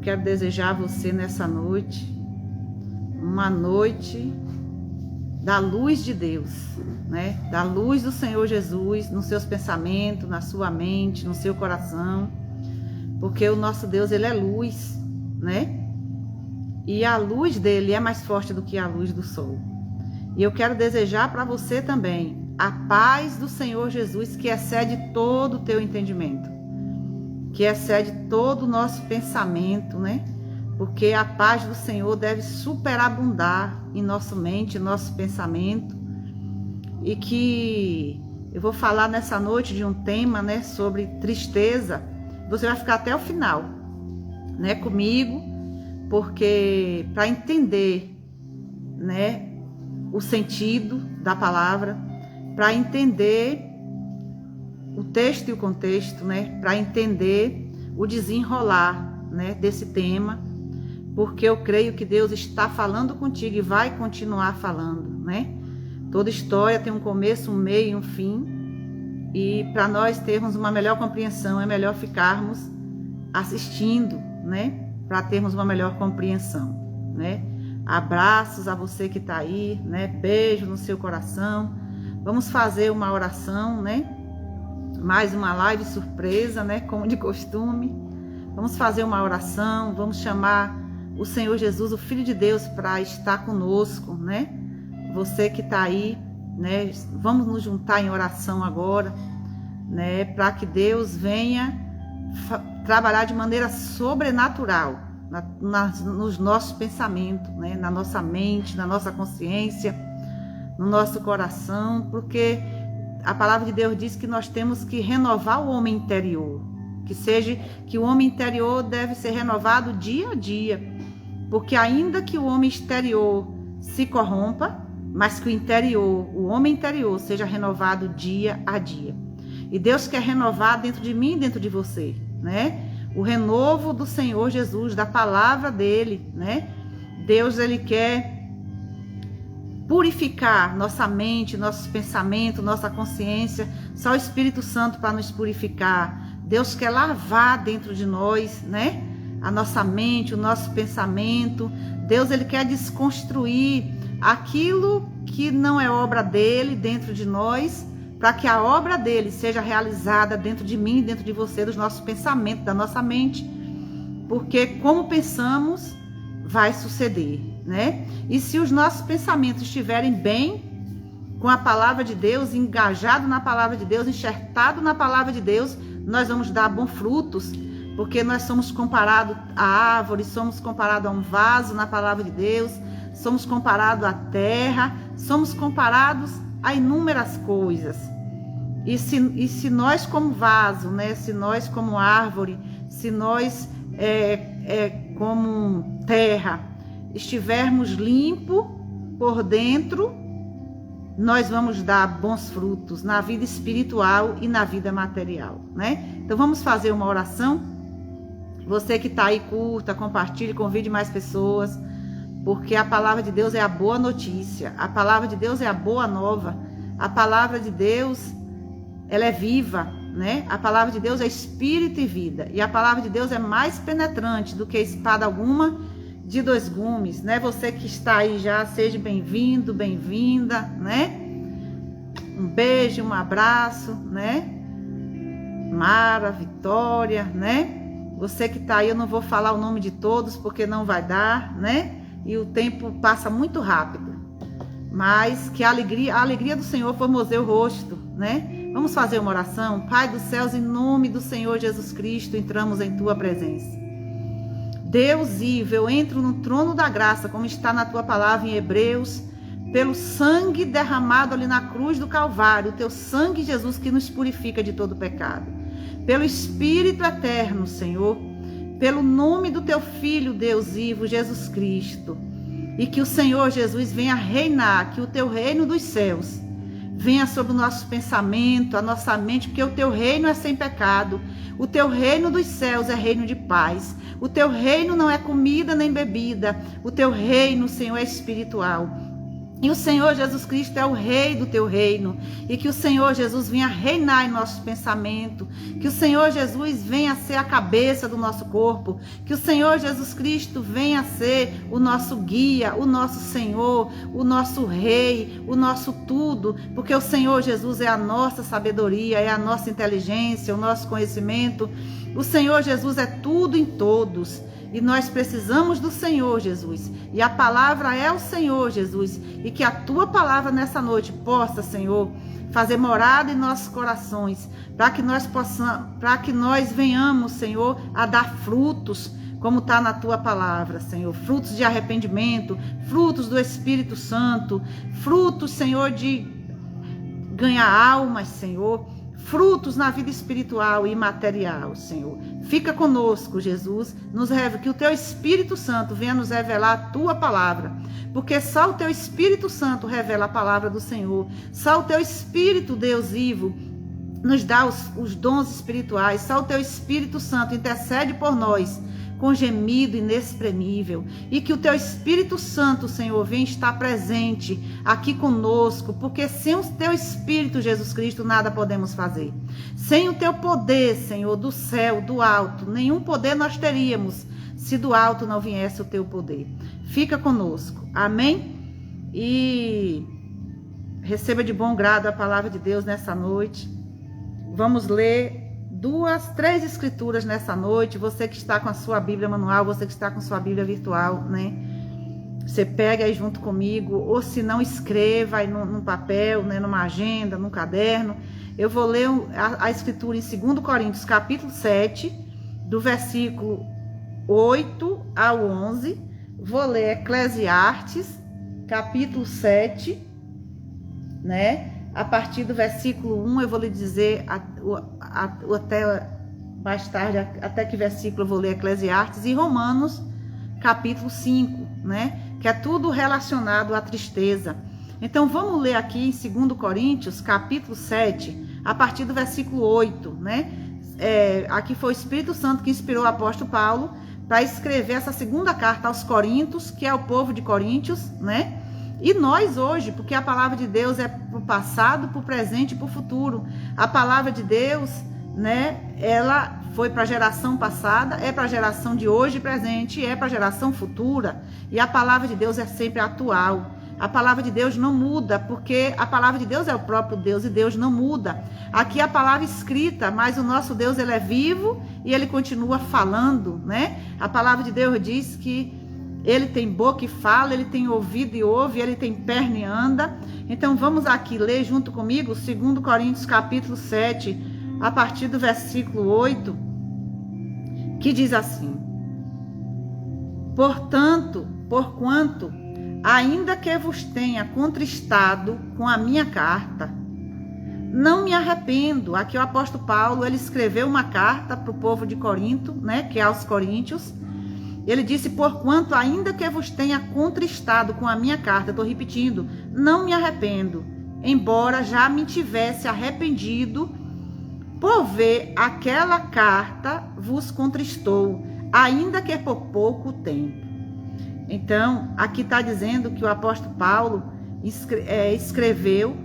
quero desejar a você nessa noite uma noite da luz de Deus, né? Da luz do Senhor Jesus nos seus pensamentos, na sua mente, no seu coração, porque o nosso Deus, ele é luz, né? E a luz dele é mais forte do que a luz do sol. E eu quero desejar para você também a paz do Senhor Jesus, que excede todo o teu entendimento, que excede todo o nosso pensamento, né? Porque a paz do Senhor deve superabundar em nossa mente, em nosso pensamento. E que eu vou falar nessa noite de um tema, né, sobre tristeza. Você vai ficar até o final, né, comigo, porque para entender, né, o sentido da palavra, para entender o texto e o contexto, né, para entender o desenrolar, né, desse tema, porque eu creio que Deus está falando contigo e vai continuar falando, né? Toda história tem um começo, um meio e um fim, e para nós termos uma melhor compreensão é melhor ficarmos assistindo, né? Para termos uma melhor compreensão, né? Abraços a você que está aí, né? Beijo no seu coração. Vamos fazer uma oração, né? Mais uma live surpresa, né? Como de costume. Vamos fazer uma oração, vamos chamar o Senhor Jesus, o Filho de Deus, para estar conosco, né? Você que está aí, né? Vamos nos juntar em oração agora, né? Para que Deus venha trabalhar de maneira sobrenatural nos nossos pensamentos, né? Na nossa mente, na nossa consciência, no nosso coração, porque a palavra de Deus diz que nós temos que renovar o homem interior, que o homem interior deve ser renovado dia a dia, porque ainda que o homem exterior se corrompa, mas que o homem interior seja renovado dia a dia. E Deus quer renovar dentro de mim e dentro de você, né? O renovo do Senhor Jesus, da palavra dele, né? Deus, ele quer purificar nossa mente, nossos pensamentos, nossa consciência. Só o Espírito Santo para nos purificar. Deus quer lavar dentro de nós, né? A nossa mente, o nosso pensamento. Deus, ele quer desconstruir aquilo que não é obra dele dentro de nós, para que a obra dele seja realizada dentro de mim, dentro de você, dos nossos pensamentos, da nossa mente. Porque como pensamos, vai suceder, né? E se os nossos pensamentos estiverem bem com a palavra de Deus, engajado na palavra de Deus, enxertado na palavra de Deus, nós vamos dar bons frutos, porque nós somos comparados a árvores, somos comparados a um vaso na palavra de Deus, somos comparados à terra, somos comparados a inúmeras coisas. E se nós como vaso, né, se nós como árvore, se nós como terra estivermos limpos por dentro, nós vamos dar bons frutos na vida espiritual e na vida material, né? Então vamos fazer uma oração. Você que está aí, curta, compartilhe, convide mais pessoas, porque a palavra de Deus é a boa notícia, a palavra de Deus é a boa nova, a palavra de Deus, ela é viva, né? A palavra de Deus é espírito e vida, e a palavra de Deus é mais penetrante do que espada alguma de dois gumes, né? Você que está aí já, seja bem-vindo, bem-vinda, né? Um beijo, um abraço, né? Mara, Vitória, né? Você que está aí, eu não vou falar o nome de todos, porque não vai dar, né? E o tempo passa muito rápido. Mas que a alegria do Senhor formoseie o rosto, né? Vamos fazer uma oração? Pai dos céus, em nome do Senhor Jesus Cristo, entramos em tua presença. Deus vivo, eu entro no trono da graça, como está na tua palavra em Hebreus, pelo sangue derramado ali na cruz do Calvário, o teu sangue, Jesus, que nos purifica de todo pecado. Pelo Espírito eterno, Senhor, pelo nome do teu Filho, Deus vivo, Jesus Cristo, e que o Senhor Jesus venha reinar, que o teu reino dos céus venha sobre o nosso pensamento, a nossa mente, porque o teu reino é sem pecado, o teu reino dos céus é reino de paz, o teu reino não é comida nem bebida, o teu reino, Senhor, é espiritual. E o Senhor Jesus Cristo é o Rei do teu reino. E que o Senhor Jesus venha reinar em nossos pensamentos. Que o Senhor Jesus venha ser a cabeça do nosso corpo. Que o Senhor Jesus Cristo venha ser o nosso guia, o nosso Senhor, o nosso Rei, o nosso tudo. Porque o Senhor Jesus é a nossa sabedoria, é a nossa inteligência, o nosso conhecimento. O Senhor Jesus é tudo em todos. E nós precisamos do Senhor Jesus. E a palavra é o Senhor Jesus. E que a tua palavra nessa noite possa, Senhor, fazer morada em nossos corações. Para que nós venhamos, Senhor, a dar frutos, como está na tua palavra, Senhor. Frutos de arrependimento, frutos do Espírito Santo, frutos, Senhor, de ganhar almas, Senhor. Frutos na vida espiritual e material, Senhor. Fica conosco, Jesus. Que o teu Espírito Santo venha nos revelar a tua palavra. Porque só o teu Espírito Santo revela a palavra do Senhor. Só o teu Espírito, Deus vivo, nos dá os dons espirituais. Só o teu Espírito Santo intercede por nós com gemido inexprimível. E que o teu Espírito Santo, Senhor, venha estar presente aqui conosco, porque sem o teu Espírito, Jesus Cristo, nada podemos fazer. Sem o teu poder, Senhor, do céu, do alto, nenhum poder nós teríamos se do alto não viesse o teu poder. Fica conosco. Amém? E receba de bom grado a palavra de Deus nessa noite. Vamos ler 3 escrituras nessa noite. Você que está com a sua Bíblia manual, você que está com sua Bíblia virtual, né? Você pega aí junto comigo, ou se não, escreva aí num papel, né? Numa agenda, num caderno. Eu vou ler a escritura em 2 Coríntios, capítulo 7, do versículo 8 ao 11. Vou ler Eclesiastes, capítulo 7, né? A partir do versículo 1, eu vou lhe dizer até mais tarde, até que versículo eu vou ler Eclesiastes, e Romanos, capítulo 5, né? Que é tudo relacionado à tristeza. Então, vamos ler aqui em 2 Coríntios, capítulo 7, a partir do versículo 8, né? Aqui foi o Espírito Santo que inspirou o apóstolo Paulo para escrever essa segunda carta aos Coríntios, que é o povo de Coríntios, né? E nós hoje, porque a palavra de Deus é para o passado, para o presente e para o futuro. A palavra de Deus, né, ela foi para a geração passada, é para a geração de hoje presente e é para a geração futura. E a palavra de Deus é sempre atual. A palavra de Deus não muda, porque a palavra de Deus é o próprio Deus e Deus não muda. Aqui a palavra escrita, mas o nosso Deus, ele é vivo e ele continua falando, né? A palavra de Deus diz que ele tem boca e fala, ele tem ouvido e ouve, ele tem perna e anda. Então vamos aqui ler junto comigo 2 Coríntios capítulo 7, a partir do versículo 8, que diz assim: porquanto, ainda que vos tenha contristado com a minha carta, não me arrependo. Aqui o apóstolo Paulo, ele escreveu uma carta para o povo de Corinto, né, que é aos Coríntios. Ele disse: porquanto, ainda que vos tenha contristado com a minha carta, estou repetindo, não me arrependo, embora já me tivesse arrependido, por ver aquela carta vos contristou, ainda que por pouco tempo. Então, aqui está dizendo que o apóstolo Paulo escreveu,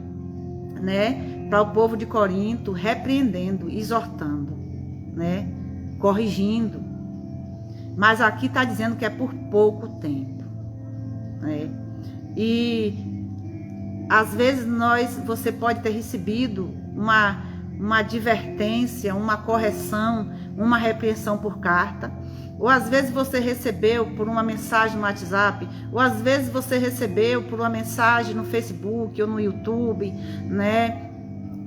né, para o povo de Corinto, repreendendo, exortando, né, corrigindo. Mas aqui está dizendo que é por pouco tempo, né? E às vezes você pode ter recebido uma advertência, uma correção, uma repreensão por carta, ou às vezes você recebeu por uma mensagem no WhatsApp, ou às vezes você recebeu por uma mensagem no Facebook ou no YouTube, né?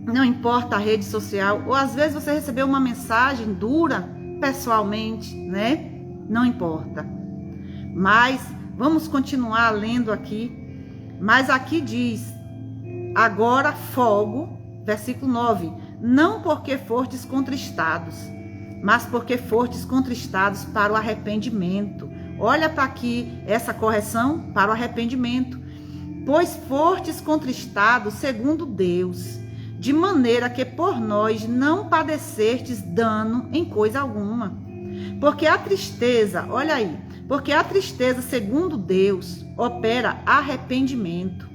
Não importa a rede social, ou às vezes você recebeu uma mensagem dura pessoalmente, né? Não importa. Mas vamos continuar lendo aqui. Mas aqui diz: agora folgo, versículo 9, não porque fostes contristados, mas porque fostes contristados para o arrependimento. Olha para aqui essa correção, para o arrependimento. Pois fostes contristados segundo Deus, de maneira que por nós não padecestes dano em coisa alguma. Porque a tristeza, olha aí, porque a tristeza segundo Deus opera arrependimento,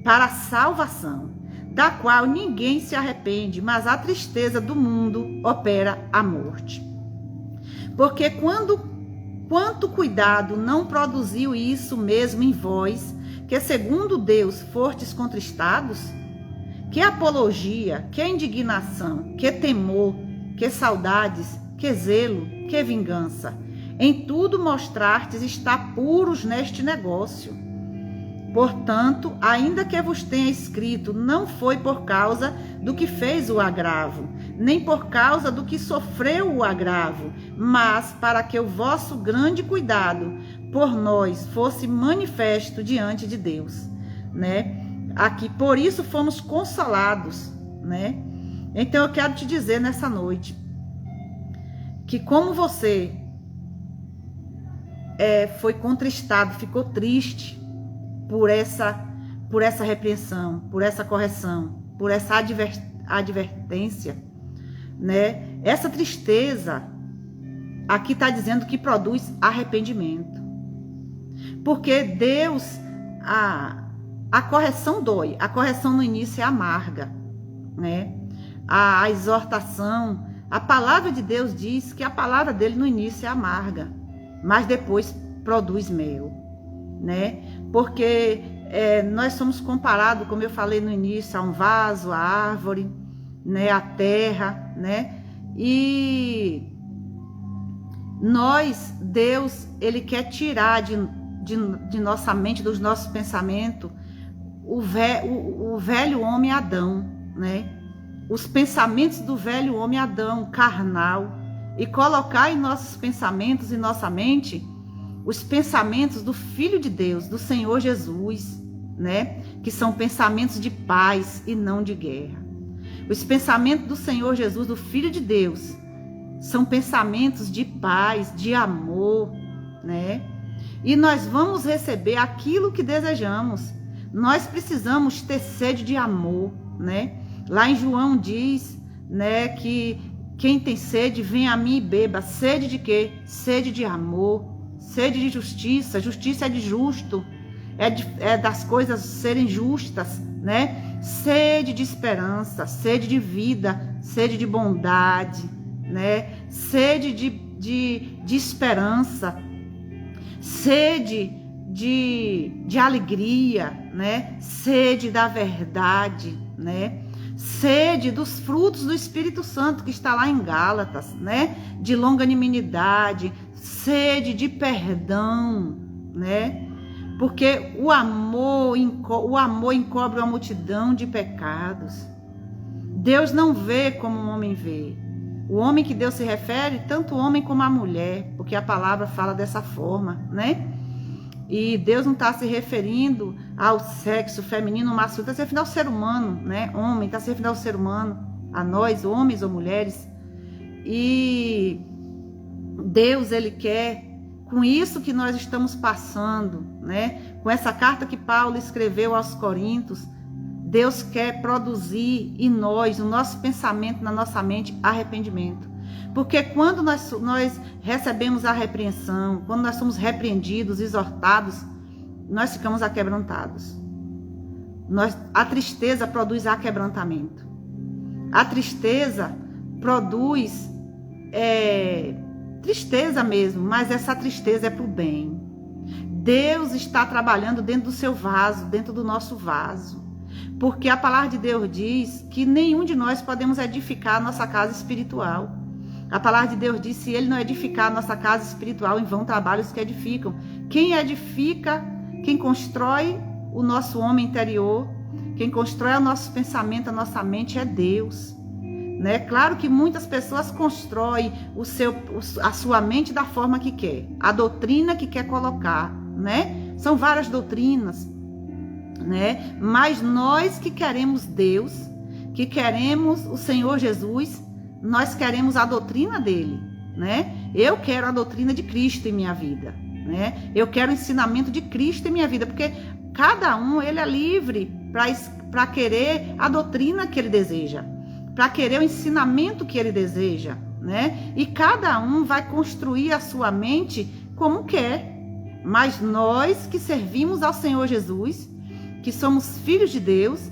para a salvação, da qual ninguém se arrepende, mas a tristeza do mundo opera a morte. Porque quanto cuidado não produziu isso mesmo em vós, que segundo Deus fostes contristados? Que apologia, que indignação, que temor, que saudades, que zelo, que vingança. Em tudo mostrastes estar puros neste negócio. Portanto, ainda que vos tenha escrito, não foi por causa do que fez o agravo, nem por causa do que sofreu o agravo, mas para que o vosso grande cuidado por nós fosse manifesto diante de Deus, né? Aqui, por isso fomos consolados, né? Então eu quero te dizer nessa noite que como você foi contristado, ficou triste por essa repreensão, por essa correção, por essa advertência, né? Essa tristeza aqui está dizendo que produz arrependimento, porque Deus, a correção dói, a correção no início é amarga, né? A exortação, a palavra de Deus diz que a palavra dele no início é amarga, mas depois produz mel, né? Porque nós somos comparados, como eu falei no início, a um vaso, a árvore, né? A terra, né? E nós, Deus, ele quer tirar de nossa mente, dos nossos pensamentos, o velho homem Adão, né? Os pensamentos do velho homem Adão, carnal, e colocar em nossos pensamentos e nossa mente os pensamentos do Filho de Deus, do Senhor Jesus, né? Que são pensamentos de paz e não de guerra. Os pensamentos do Senhor Jesus, do Filho de Deus, são pensamentos de paz, de amor, né? E nós vamos receber aquilo que desejamos. Nós precisamos ter sede de amor, né? Lá em João diz, né, que quem tem sede, vem a mim e beba. Sede de quê? Sede de amor, sede de justiça. Justiça é de justo, é das coisas serem justas, né? Sede de esperança, sede de vida, sede de bondade, né? Sede de esperança, sede de alegria, né? Sede da verdade, né? Sede dos frutos do Espírito Santo, que está lá em Gálatas, né? De longanimidade, sede de perdão, né? Porque o amor encobre uma multidão de pecados. Deus não vê como o homem vê. O homem que Deus se refere, tanto o homem como a mulher, porque a palavra fala dessa forma, né? E Deus não está se referindo ao sexo feminino ou masculino, está se referindo ao ser humano, né? Homem, está se referindo ao ser humano, a nós, homens ou mulheres. E Deus, ele quer, com isso que nós estamos passando, né? Com essa carta que Paulo escreveu aos Coríntios, Deus quer produzir em nós, no nosso pensamento, na nossa mente, arrependimento. Porque quando nós recebemos a repreensão, quando nós somos repreendidos, exortados, nós ficamos aquebrantados. A tristeza produz aquebrantamento. A tristeza produz tristeza mesmo, mas essa tristeza é para o bem. Deus está trabalhando dentro do seu vaso, dentro do nosso vaso. Porque a palavra de Deus diz que nenhum de nós podemos edificar a nossa casa espiritual. A palavra de Deus diz, se ele não edificar a nossa casa espiritual, em vão trabalham os que edificam. Quem edifica, quem constrói o nosso homem interior, quem constrói o nosso pensamento, a nossa mente é Deus. Né? Claro que muitas pessoas constroem a sua mente da forma que quer, a doutrina que quer colocar, né? São várias doutrinas, né? Mas nós que queremos Deus, que queremos o Senhor Jesus, nós queremos a doutrina dele, né? Eu quero a doutrina de Cristo em minha vida, né? Eu quero o ensinamento de Cristo em minha vida, porque cada um, ele é livre para querer a doutrina que ele deseja, para querer o ensinamento que ele deseja, né? E cada um vai construir a sua mente como quer. Mas nós que servimos ao Senhor Jesus, que somos filhos de Deus,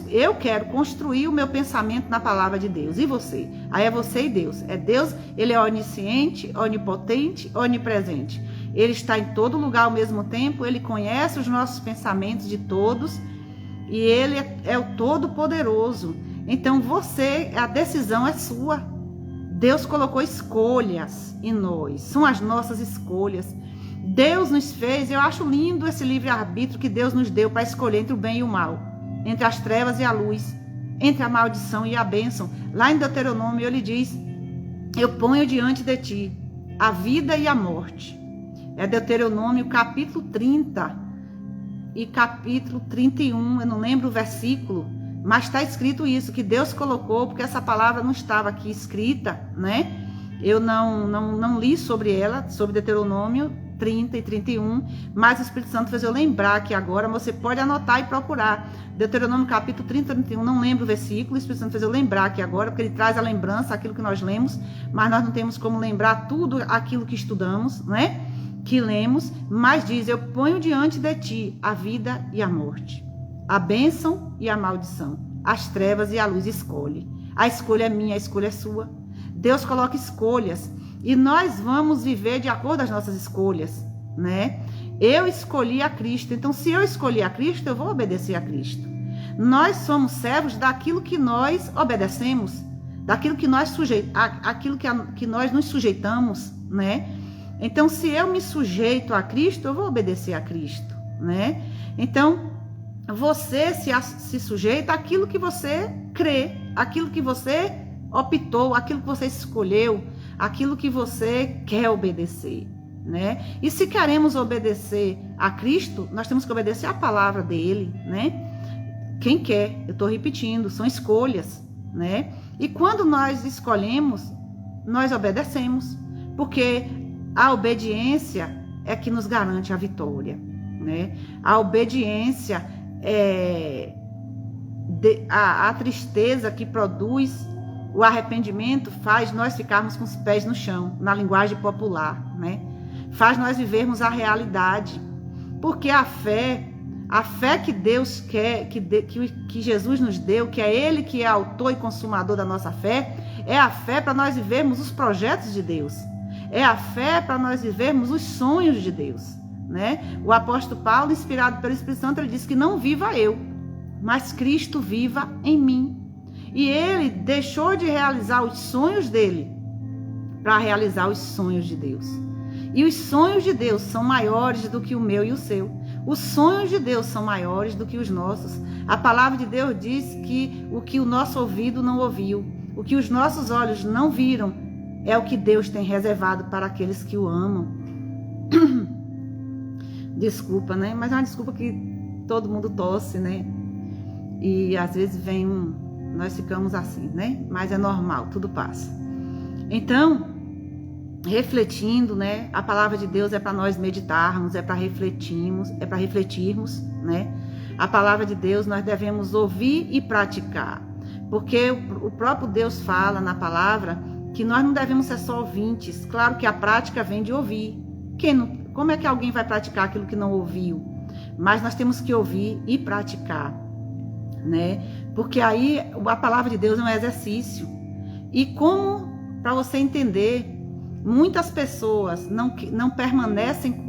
eu quero construir o meu pensamento na palavra de Deus. E você? Aí é você e Deus. É Deus, ele é onisciente, onipotente, onipresente. Ele está em todo lugar ao mesmo tempo, ele conhece os nossos pensamentos de todos e ele é o Todo-Poderoso. Então a decisão é sua. Deus colocou escolhas em nós, são as nossas escolhas. Deus nos fez, eu acho lindo esse livre-arbítrio que Deus nos deu para escolher entre o bem e o mal, entre as trevas e a luz, entre a maldição e a bênção. Lá em Deuteronômio ele diz: eu ponho diante de ti a vida e a morte. É Deuteronômio capítulo 30 e capítulo 31, eu não lembro o versículo, mas está escrito isso, que Deus colocou, porque essa palavra não estava aqui escrita, né? Eu não li sobre ela, sobre Deuteronômio 30 e 31, mas o Espírito Santo fez eu lembrar que agora você pode anotar e procurar. Deuteronômio capítulo 30 e 31, não lembro o versículo, o Espírito Santo fez eu lembrar aqui agora, porque ele traz a lembrança, aquilo que nós lemos, mas nós não temos como lembrar tudo aquilo que estudamos, né? Que lemos, mas diz: eu ponho diante de ti a vida e a morte, a bênção e a maldição, as trevas e a luz. Escolhe. A escolha é minha, a escolha é sua. Deus coloca escolhas e nós vamos viver de acordo com as nossas escolhas, né? Eu escolhi a Cristo, então se eu escolhi a Cristo, eu vou obedecer a Cristo. Nós somos servos daquilo que nós obedecemos, daquilo que nós que nós nos sujeitamos, né? Então, se eu me sujeito a Cristo, eu vou obedecer a Cristo, né? Então, você se sujeita àquilo que você crê, àquilo que você optou, àquilo que você escolheu, àquilo que você quer obedecer, né? E se queremos obedecer a Cristo, nós temos que obedecer a palavra dele, né? Quem quer, eu estou repetindo, são escolhas, né? E quando nós escolhemos, nós obedecemos, porque a obediência é que nos garante a vitória, né? A obediência a tristeza que produz o arrependimento faz nós ficarmos com os pés no chão, na linguagem popular, né? Faz nós vivermos a realidade, porque a fé que Deus quer, que Jesus nos deu, que é Ele que é autor e consumador da nossa fé, é a fé para nós vivermos os projetos de Deus. É a fé para nós vivermos os sonhos de Deus, né? O apóstolo Paulo, inspirado pelo Espírito Santo, ele disse que não viva eu, mas Cristo viva em mim. E ele deixou de realizar os sonhos dele para realizar os sonhos de Deus. E os sonhos de Deus são maiores do que o meu e o seu. Os sonhos de Deus são maiores do que os nossos. A palavra de Deus diz que o que o nosso ouvido não ouviu, o que os nossos olhos não viram, é o que Deus tem reservado para aqueles que o amam. Desculpa, né? Mas é uma desculpa que todo mundo tosse, né? E às vezes nós ficamos assim, né? Mas é normal, tudo passa. Então, refletindo, né? A palavra de Deus é para nós meditarmos, é para refletirmos, né? A palavra de Deus nós devemos ouvir e praticar. Porque o próprio Deus fala na palavra que nós não devemos ser só ouvintes. Claro que a prática vem de ouvir. Como é que alguém vai praticar aquilo que não ouviu? Mas nós temos que ouvir e praticar, né? Porque aí a palavra de Deus é um exercício. E como, para você entender, muitas pessoas não permanecem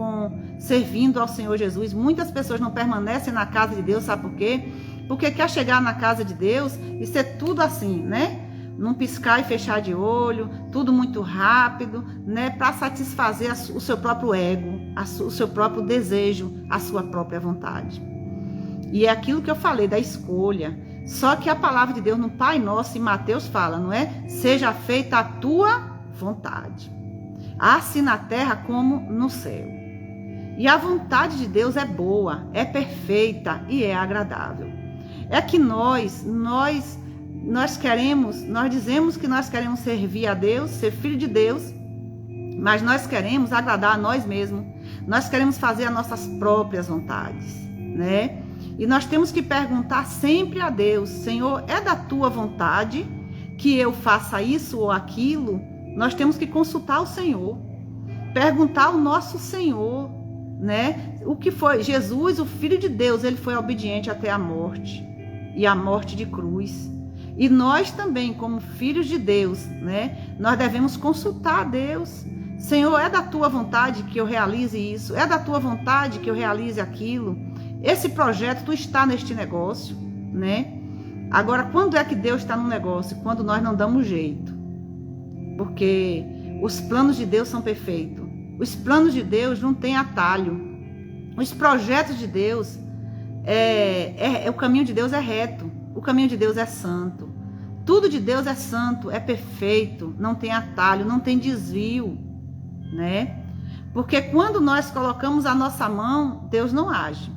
servindo ao Senhor Jesus. Muitas pessoas não permanecem na casa de Deus, sabe por quê? Porque quer chegar na casa de Deus e ser tudo assim, né? Num piscar e fechar de olho, tudo muito rápido, né? Para satisfazer o seu próprio ego, o seu próprio desejo, a sua própria vontade. E é aquilo que eu falei da escolha. Só que a palavra de Deus no Pai Nosso, em Mateus, fala, não é? Seja feita a tua vontade, assim na terra como no céu. E a vontade de Deus é boa, é perfeita e é agradável. É que nós dizemos que nós queremos servir a Deus, ser filho de Deus, mas nós queremos agradar a nós mesmos. Nós queremos fazer as nossas próprias vontades, né? E nós temos que perguntar sempre a Deus: Senhor, é da tua vontade que eu faça isso ou aquilo? Nós temos que consultar o Senhor, perguntar ao nosso Senhor, né? O que foi? Jesus, o Filho de Deus, ele foi obediente até a morte, e a morte de cruz. E nós também, como filhos de Deus, né? Nós devemos consultar a Deus. Senhor, é da tua vontade que eu realize isso? É da tua vontade que eu realize aquilo? Esse projeto, tu está neste negócio, né? Agora, quando é que Deus está no negócio? Quando nós não damos jeito. Porque os planos de Deus são perfeitos. Os planos de Deus não têm atalho. Os projetos de Deus, o caminho de Deus é reto. O caminho de Deus é santo. Tudo de Deus é santo, é perfeito, não tem atalho, não tem desvio, né? Porque quando nós colocamos a nossa mão, Deus não age.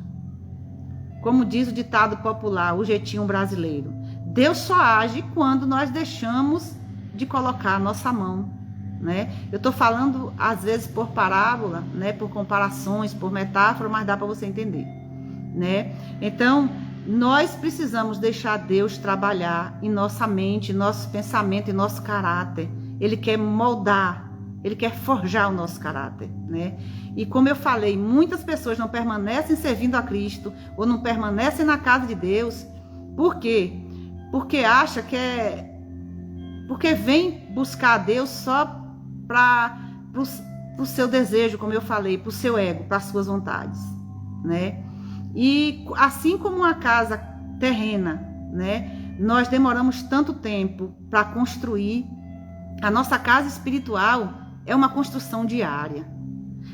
Como diz o ditado popular, o jeitinho brasileiro. Deus só age quando nós deixamos de colocar a nossa mão, né? Eu estou falando, às vezes, por parábola, né? Por comparações, por metáfora, mas dá para você entender, né? Então, nós precisamos deixar Deus trabalhar em nossa mente, em nosso pensamento, em nosso caráter. Ele quer moldar, ele quer forjar o nosso caráter, né? E como eu falei, muitas pessoas não permanecem servindo a Cristo ou não permanecem na casa de Deus. Por quê? Porque acha que porque vem buscar a Deus só para o seu desejo, como eu falei, para o seu ego, para as suas vontades, né? E assim como uma casa terrena, né? Nós demoramos tanto tempo para construir. A nossa casa espiritual é uma construção diária.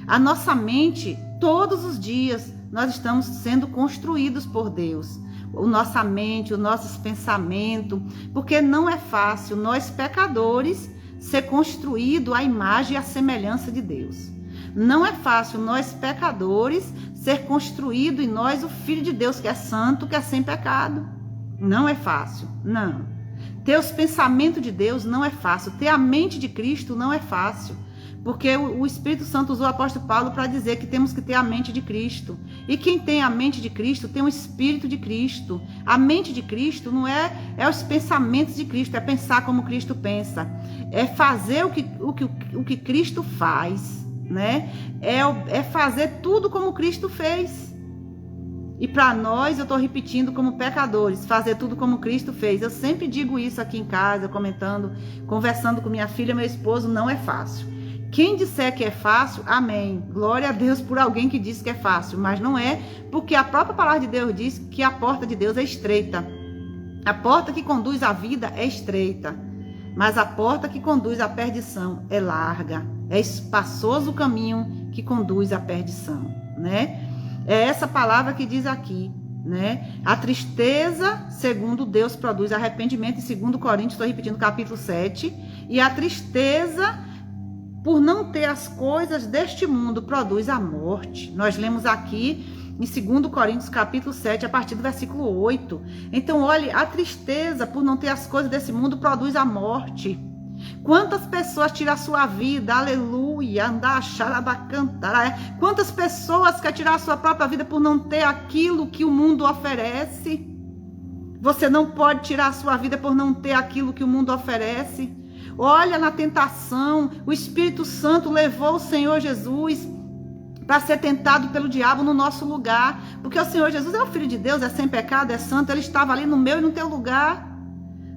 A nossa mente, todos os dias, nós estamos sendo construídos por Deus. A nossa mente, os nossos pensamentos, porque não é fácil nós pecadores ser construídos à imagem e à semelhança de Deus. Não é fácil nós pecadores ser construído em nós o Filho de Deus, que é santo, que é sem pecado. Não é fácil, não. Ter os pensamentos de Deus não é fácil. Ter a mente de Cristo não é fácil. Porque o Espírito Santo usou o apóstolo Paulo para dizer que temos que ter a mente de Cristo. E quem tem a mente de Cristo tem o Espírito de Cristo. A mente de Cristo não é os pensamentos de Cristo, é pensar como Cristo pensa. É fazer o que Cristo faz. Né? É fazer tudo como Cristo fez. E para nós, eu estou repetindo, como pecadores, fazer tudo como Cristo fez. Eu sempre digo isso aqui em casa, comentando, conversando com minha filha, meu esposo, não é fácil. Quem disser que é fácil, amém. Glória a Deus por alguém que diz que é fácil, mas não é, porque a própria palavra de Deus diz que a porta de Deus é estreita. A porta que conduz à vida é estreita, mas a porta que conduz à perdição é larga. É espaçoso o caminho que conduz à perdição, né? É essa palavra que diz aqui, né? A tristeza, segundo Deus, produz arrependimento. Em 2 Coríntios, estou repetindo, capítulo 7. E a tristeza, por não ter as coisas deste mundo, produz a morte. Nós lemos aqui em 2 Coríntios, capítulo 7, a partir do versículo 8. Então, olhe, a tristeza, por não ter as coisas desse mundo, produz a morte. Quantas pessoas tiram a sua vida, aleluia, andar, xarabacantar. Quantas pessoas querem tirar a sua própria vida por não ter aquilo que o mundo oferece? Você não pode tirar a sua vida por não ter aquilo que o mundo oferece. Olha, na tentação, o Espírito Santo levou o Senhor Jesus para ser tentado pelo diabo no nosso lugar. Porque o Senhor Jesus é o Filho de Deus, é sem pecado, é santo. Ele estava ali no meu e no teu lugar.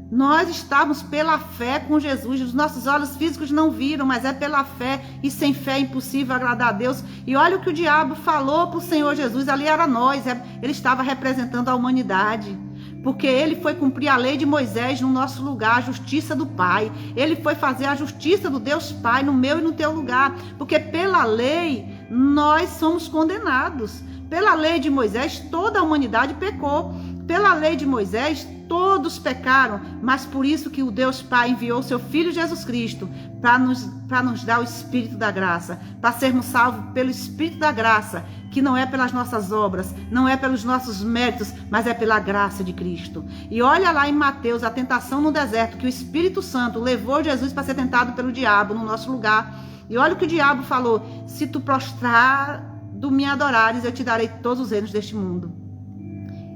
Nós estamos pela fé com Jesus. Os nossos olhos físicos não viram, mas é pela fé. E sem fé é impossível agradar a Deus. E olha o que o diabo falou para o Senhor Jesus. Ali era nós. Ele estava representando a humanidade. Porque ele foi cumprir a lei de Moisés no nosso lugar, a justiça do Pai. Ele foi fazer a justiça do Deus Pai no meu e no teu lugar. Porque pela lei nós somos condenados. Pela lei de Moisés toda a humanidade pecou. Pela lei de Moisés todos pecaram, mas por isso que o Deus Pai enviou seu Filho Jesus Cristo para nos dar o Espírito da graça, para sermos salvos pelo Espírito da graça, que não é pelas nossas obras, não é pelos nossos méritos, mas é pela graça de Cristo. E olha lá em Mateus, a tentação no deserto, que o Espírito Santo levou Jesus para ser tentado pelo diabo no nosso lugar. E olha o que o diabo falou: se tu prostrar do me adorares, eu te darei todos os reinos deste mundo.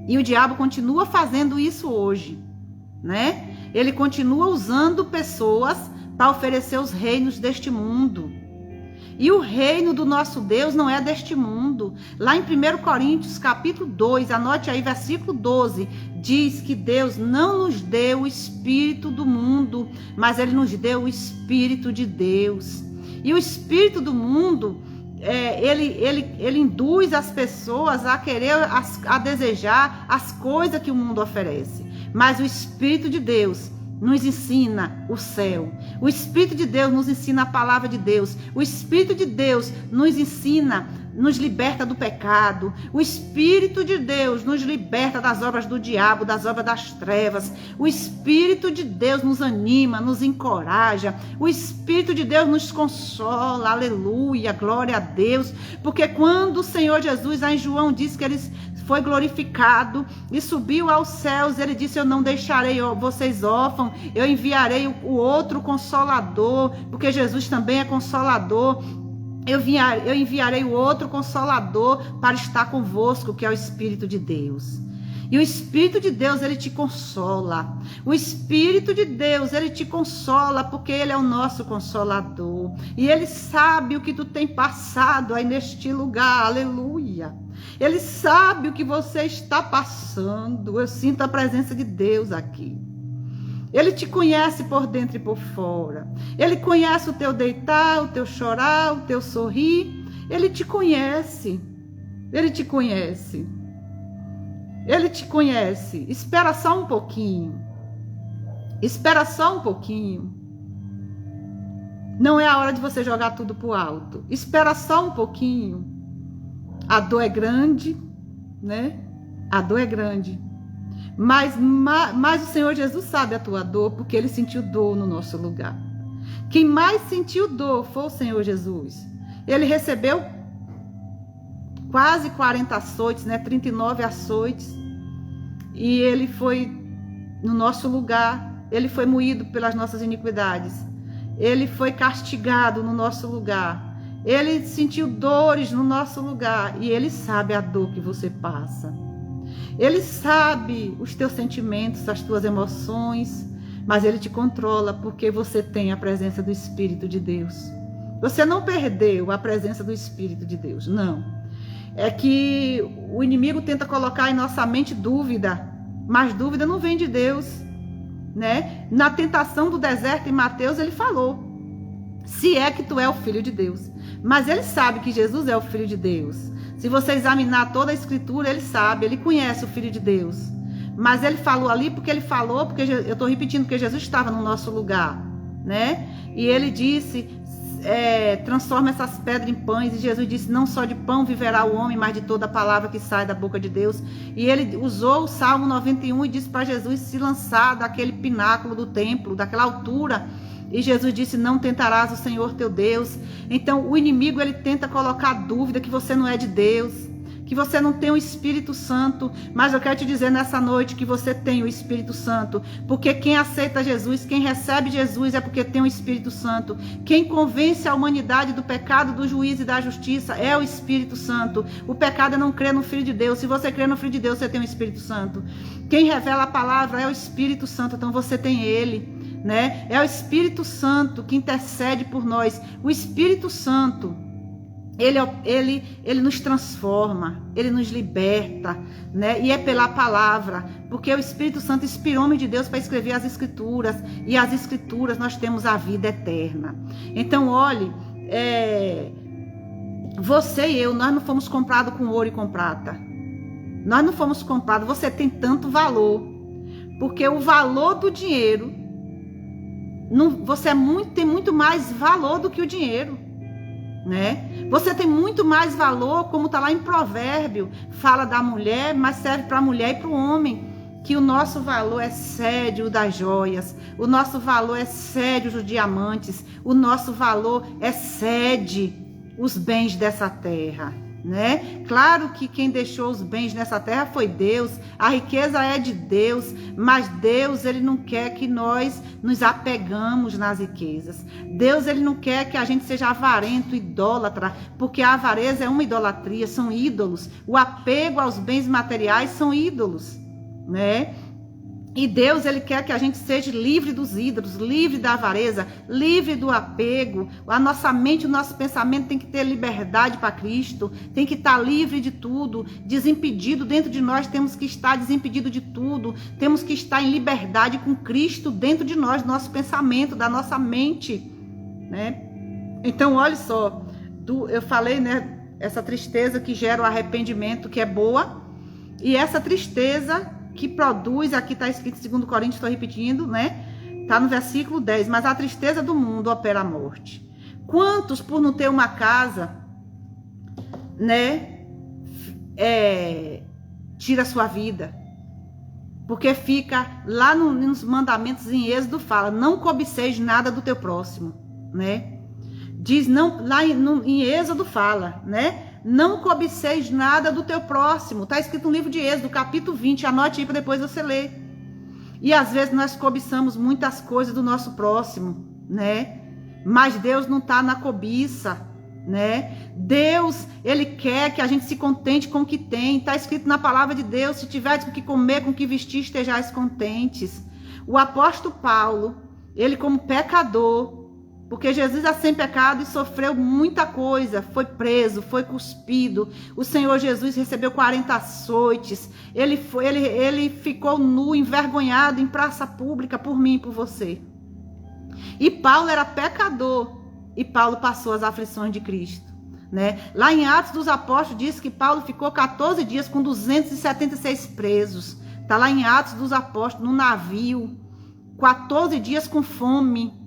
E o diabo continua fazendo isso hoje, né? Ele continua usando pessoas para oferecer os reinos deste mundo. E o reino do nosso Deus não é deste mundo. Lá em 1 Coríntios, capítulo 2, anote aí, versículo 12, diz que Deus não nos deu o espírito do mundo, mas Ele nos deu o espírito de Deus. E o espírito do mundo, ele induz as pessoas a querer, a desejar as coisas que o mundo oferece. Mas o Espírito de Deus nos ensina o céu. O Espírito de Deus nos ensina a palavra de Deus. O Espírito de Deus nos ensina, nos liberta do pecado. O Espírito de Deus nos liberta das obras do diabo, das obras das trevas. O Espírito de Deus nos anima, nos encoraja. O Espírito de Deus nos consola. Aleluia, glória a Deus. Porque quando o Senhor Jesus, lá em João, diz que ele foi glorificado e subiu aos céus, ele disse: eu não deixarei vocês órfãos, eu enviarei o outro Consolador, porque Jesus também é Consolador. Eu enviarei o outro Consolador para estar convosco, que é o Espírito de Deus. E o Espírito de Deus, ele te consola. O Espírito de Deus, ele te consola, porque ele é o nosso Consolador. E ele sabe o que tu tem passado aí neste lugar. Aleluia. Ele sabe o que você está passando. Eu sinto a presença de Deus aqui. Ele te conhece por dentro e por fora. Ele conhece o teu deitar, o teu chorar, o teu sorrir. Ele te conhece. Ele te conhece. Ele te conhece. Espera só um pouquinho. Espera só um pouquinho. Não é a hora de você jogar tudo pro alto. Espera só um pouquinho. A dor é grande, né? A dor é grande. Mas o Senhor Jesus sabe a tua dor, porque Ele sentiu dor no nosso lugar. Quem mais sentiu dor foi o Senhor Jesus. Ele recebeu quase 40 açoites, né? 39 açoites. E Ele foi no nosso lugar. Ele foi moído pelas nossas iniquidades. Ele foi castigado no nosso lugar. Ele sentiu dores no nosso lugar. E Ele sabe a dor que você passa. Ele sabe os teus sentimentos, as tuas emoções. Mas Ele te controla, porque você tem a presença do Espírito de Deus. Você não perdeu a presença do Espírito de Deus, não. É que o inimigo tenta colocar em nossa mente dúvida. Mas dúvida não vem de Deus, né? Na tentação do deserto em Mateus, Ele falou: se é que tu é o Filho de Deus. Mas Ele sabe que Jesus é o Filho de Deus. Se você examinar toda a Escritura, Ele sabe, Ele conhece o Filho de Deus. Mas Ele falou ali porque Ele falou, porque eu estou repetindo, porque Jesus estava no nosso lugar, né? E Ele disse: transforma essas pedras em pães. E Jesus disse: não só de pão viverá o homem, mas de toda a palavra que sai da boca de Deus. E Ele usou o Salmo 91 e disse para Jesus se lançar daquele pináculo do templo, daquela altura. E Jesus disse: não tentarás o Senhor teu Deus. Então o inimigo, ele tenta colocar dúvida que você não é de Deus, que você não tem o Espírito Santo. Mas eu quero te dizer nessa noite que você tem o Espírito Santo. Porque quem aceita Jesus, quem recebe Jesus, é porque tem o Espírito Santo. Quem convence a humanidade do pecado, do juízo e da justiça é o Espírito Santo. O pecado é não crer no Filho de Deus. Se você crer no Filho de Deus, você tem o Espírito Santo. Quem revela a palavra é o Espírito Santo. Então você tem Ele, né? É o Espírito Santo que intercede por nós. O Espírito Santo, ele nos transforma, ele nos liberta, né? E é pela palavra, porque o Espírito Santo inspirou o homem de Deus para escrever as Escrituras, e as Escrituras nós temos a vida eterna. Então, olhe, você e eu, nós não fomos comprados com ouro e com prata. Nós não fomos comprados. Você tem tanto valor, porque o valor do dinheiro, você tem muito mais valor do que o dinheiro, né? Você tem muito mais valor, como está lá em Provérbio, fala da mulher, mas serve para a mulher e para o homem, que o nosso valor excede o das joias, o nosso valor excede os diamantes, o nosso valor excede os bens dessa terra, né? Claro que quem deixou os bens nessa terra foi Deus, a riqueza é de Deus, mas Deus, Ele não quer que nós nos apegamos nas riquezas. Deus, Ele não quer que a gente seja avarento, idólatra, porque a avareza é uma idolatria, são ídolos. O apego aos bens materiais são ídolos, né? E Deus, ele quer que a gente seja livre dos ídolos, livre da avareza, livre do apego. A nossa mente, o nosso pensamento tem que ter liberdade para Cristo, tem que estar livre de tudo, desimpedido. Dentro de nós temos que estar desimpedido de tudo, temos que estar em liberdade com Cristo dentro de nós, do nosso pensamento, da nossa mente, né? Então, olha só, eu falei, né, essa tristeza que gera o arrependimento, que é boa, e essa tristeza que produz, aqui está escrito em 2 Coríntios, estou repetindo, né? Está no versículo 10, mas a tristeza do mundo opera a morte. Quantos, por não ter uma casa, né, tira a sua vida? Porque fica lá nos mandamentos em Êxodo, fala, não cobiceis nada do teu próximo, né? Diz, não, lá em Êxodo fala, né? Não cobiceis nada do teu próximo. Está escrito no livro de Êxodo, capítulo 20. Anote aí para depois você ler. E às vezes nós cobiçamos muitas coisas do nosso próximo, né? Mas Deus não está na cobiça, né? Deus, ele quer que a gente se contente com o que tem. Está escrito na palavra de Deus, se tiveres com o que comer, com o que vestir, estejais contentes. O apóstolo Paulo, ele como pecador, porque Jesus é sem pecado e sofreu muita coisa, foi preso, foi cuspido. O Senhor Jesus recebeu 40 açoites. Ele ficou nu, envergonhado em praça pública por mim e por você. E Paulo era pecador e Paulo passou as aflições de Cristo, né? Lá em Atos dos Apóstolos diz que Paulo ficou 14 dias com 276 presos. Está lá em Atos dos Apóstolos, no navio, 14 dias com fome.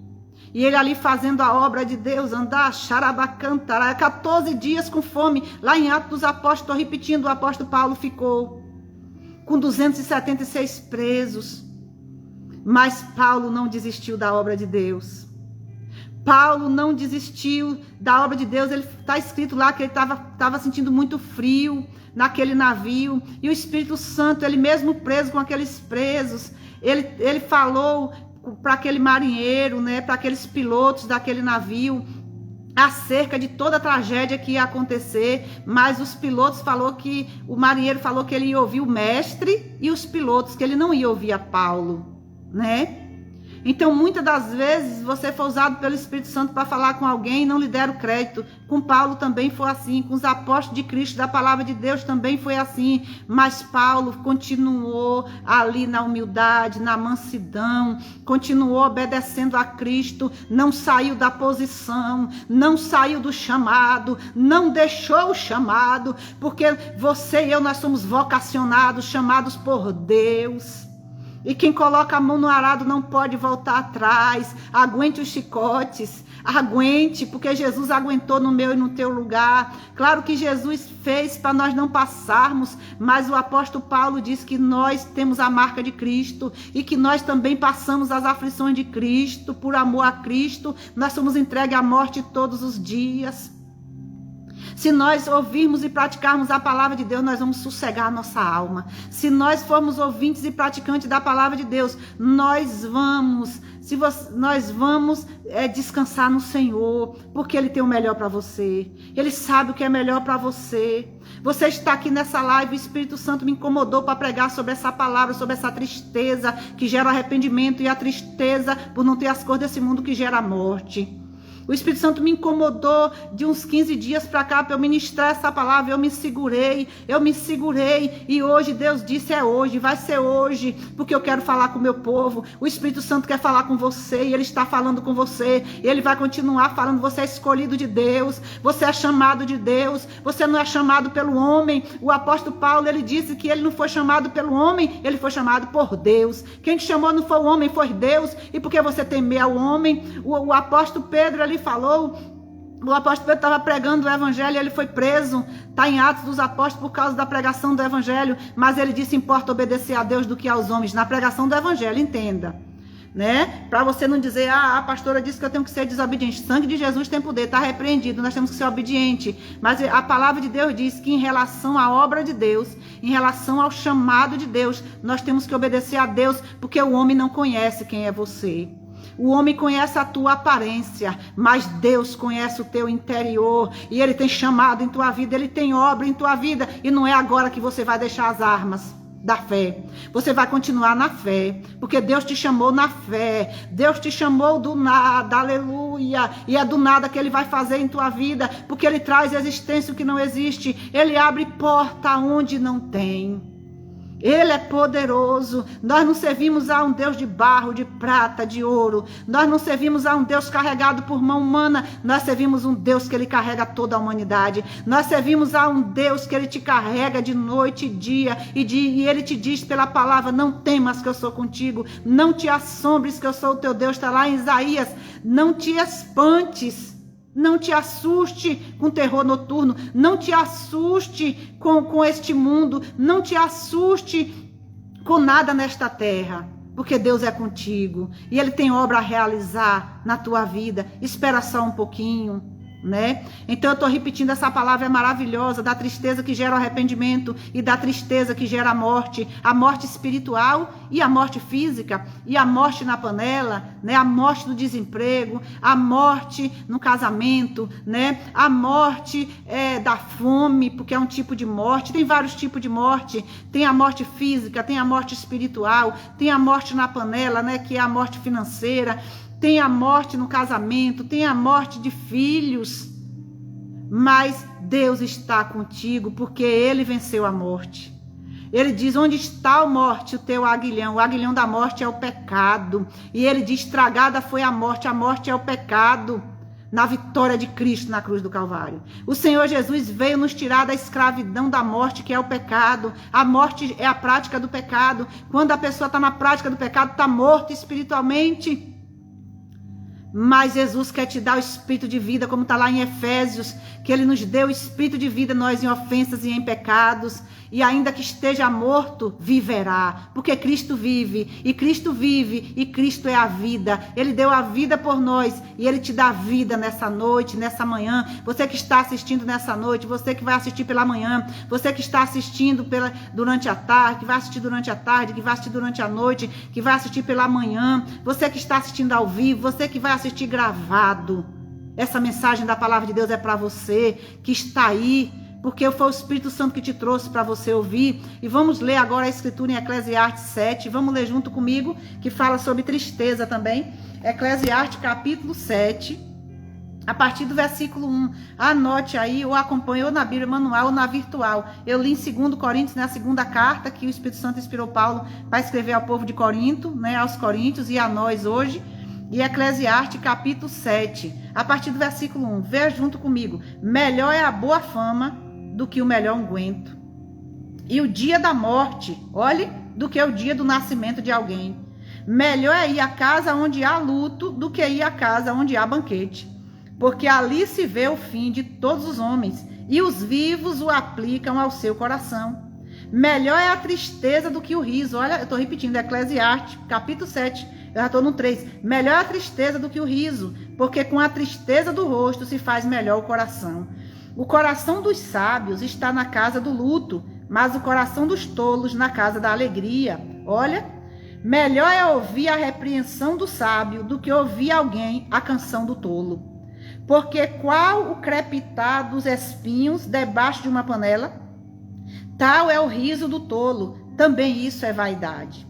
E ele ali fazendo a obra de Deus, andar, xarabacantará, 14 dias com fome. Lá em Atos dos Apóstolos, estou repetindo, o apóstolo Paulo ficou com 276 presos. Mas Paulo não desistiu da obra de Deus. Paulo não desistiu da obra de Deus. Ele está escrito lá que ele estava sentindo muito frio naquele navio. E o Espírito Santo, ele mesmo preso com aqueles presos, ele falou para aquele marinheiro, né, para aqueles pilotos daquele navio, acerca de toda a tragédia que ia acontecer, mas os pilotos o marinheiro falou que ele ia ouvir o mestre e os pilotos, que ele não ia ouvir a Paulo, né? Então, muitas das vezes, você foi usado pelo Espírito Santo para falar com alguém e não lhe deram crédito. Com Paulo também foi assim, com os apóstolos de Cristo, da palavra de Deus também foi assim. Mas Paulo continuou ali na humildade, na mansidão, continuou obedecendo a Cristo, não saiu da posição, não saiu do chamado, não deixou o chamado, porque você e eu, nós somos vocacionados, chamados por Deus. E quem coloca a mão no arado não pode voltar atrás. Aguente os chicotes. Aguente, porque Jesus aguentou no meu e no teu lugar. Claro que Jesus fez para nós não passarmos, mas o apóstolo Paulo diz que nós temos a marca de Cristo e que nós também passamos as aflições de Cristo. Por amor a Cristo, nós somos entregues à morte todos os dias. Se nós ouvirmos e praticarmos a palavra de Deus, nós vamos sossegar a nossa alma. Se nós formos ouvintes e praticantes da palavra de Deus, nós vamos descansar no Senhor, porque Ele tem o melhor para você. Ele sabe o que é melhor para você. Você está aqui nessa live, o Espírito Santo me incomodou para pregar sobre essa palavra, sobre essa tristeza que gera arrependimento e a tristeza por não ter as cores desse mundo que gera a morte. O Espírito Santo me incomodou de uns 15 dias para cá para eu ministrar essa palavra. Eu me segurei e hoje Deus disse é hoje, vai ser hoje, porque eu quero falar com o meu povo. O Espírito Santo quer falar com você e Ele está falando com você. E Ele vai continuar falando. Você é escolhido de Deus, você é chamado de Deus, você não é chamado pelo homem. O apóstolo Paulo, ele disse que ele não foi chamado pelo homem, ele foi chamado por Deus. Quem te chamou não foi o homem, foi Deus. E porque você temer ao homem, o apóstolo Pedro, ele falou, o apóstolo Pedro estava pregando o evangelho, ele foi preso, está em Atos dos Apóstolos por causa da pregação do evangelho, mas ele disse, importa obedecer a Deus do que aos homens, na pregação do evangelho, entenda, né? Para você não dizer, a pastora disse que eu tenho que ser desobediente, o sangue de Jesus tem poder, está repreendido, nós temos que ser obedientes, mas a palavra de Deus diz que em relação à obra de Deus, em relação ao chamado de Deus, nós temos que obedecer a Deus, porque o homem não conhece quem é você. O homem conhece a tua aparência, mas Deus conhece o teu interior. E Ele tem chamado em tua vida, Ele tem obra em tua vida. E não é agora que você vai deixar as armas. da fé. Você vai continuar na fé, porque Deus te chamou na fé. Deus te chamou do nada, aleluia. E é do nada que Ele vai fazer em tua vida, porque Ele traz existência o que não existe. Ele abre porta onde não tem. Ele é poderoso. Nós não servimos a um Deus de barro, de prata, de ouro. Nós não servimos a um Deus carregado por mão humana. Nós servimos um Deus que Ele carrega toda a humanidade. Nós servimos a um Deus que Ele te carrega de noite e dia. E Ele te diz pela palavra: não temas que eu sou contigo. Não te assombres que eu sou o teu Deus. Está lá em Isaías. Não te espantes. Não te assuste com terror noturno. Não te assuste com este mundo. Não te assuste com nada nesta terra. Porque Deus é contigo. E Ele tem obra a realizar na tua vida. Espera só um pouquinho. Né? Então eu estou repetindo, essa palavra é maravilhosa, da tristeza que gera o arrependimento e da tristeza que gera a morte espiritual e a morte física, e a morte na panela, né? A morte do desemprego, a morte no casamento, né? A morte da fome, porque é um tipo de morte. Tem vários tipos de morte. Tem a morte física, tem a morte espiritual, tem a morte na panela, né? Que é a morte financeira. Tem a morte no casamento, tem a morte de filhos. Mas Deus está contigo, porque Ele venceu a morte. Ele diz: onde está a morte, o teu aguilhão? O aguilhão da morte é o pecado. E Ele diz: estragada foi a morte é o pecado. Na vitória de Cristo na cruz do Calvário. O Senhor Jesus veio nos tirar da escravidão da morte, que é o pecado. A morte é a prática do pecado. Quando a pessoa está na prática do pecado, está morta espiritualmente. Mas Jesus quer te dar o espírito de vida, como está lá em Efésios, que Ele nos deu o espírito de vida, nós em ofensas e em pecados. E ainda que esteja morto, viverá, porque Cristo vive, e Cristo é a vida. Ele deu a vida por nós, e Ele te dá vida nessa noite, nessa manhã. Você que está assistindo nessa noite, você que vai assistir pela manhã, você que está assistindo durante a tarde, que vai assistir durante a tarde, que vai assistir durante a noite, que vai assistir pela manhã, você que está assistindo ao vivo, você que vai assistir gravado. Essa mensagem da palavra de Deus é para você que está aí, porque foi o Espírito Santo que te trouxe para você ouvir. E vamos ler agora a escritura em Eclesiastes 7. Vamos ler junto comigo, que fala sobre tristeza também. Eclesiastes capítulo 7, a partir do versículo 1. Anote aí, ou acompanhe ou na Bíblia manual ou na virtual. Eu li em 2 Coríntios, né, a segunda carta que o Espírito Santo inspirou Paulo para escrever ao povo de Corinto, né, aos Coríntios e a nós hoje. E Eclesiastes capítulo 7, a partir do versículo 1. Veja junto comigo. Melhor é a boa fama do que o melhor unguento. E o dia da morte, olhe, do que o dia do nascimento de alguém. Melhor é ir à casa onde há luto do que ir à casa onde há banquete. Porque ali se vê o fim de todos os homens, e os vivos o aplicam ao seu coração. Melhor é a tristeza do que o riso. Olha, eu estou repetindo, Eclesiastes capítulo 7, eu já estou no 3. Melhor é a tristeza do que o riso, porque com a tristeza do rosto se faz melhor o coração. O coração dos sábios está na casa do luto, mas o coração dos tolos na casa da alegria. Olha, melhor é ouvir a repreensão do sábio do que ouvir alguém a canção do tolo. Porque qual o crepitar dos espinhos debaixo de uma panela? Tal é o riso do tolo, também isso é vaidade.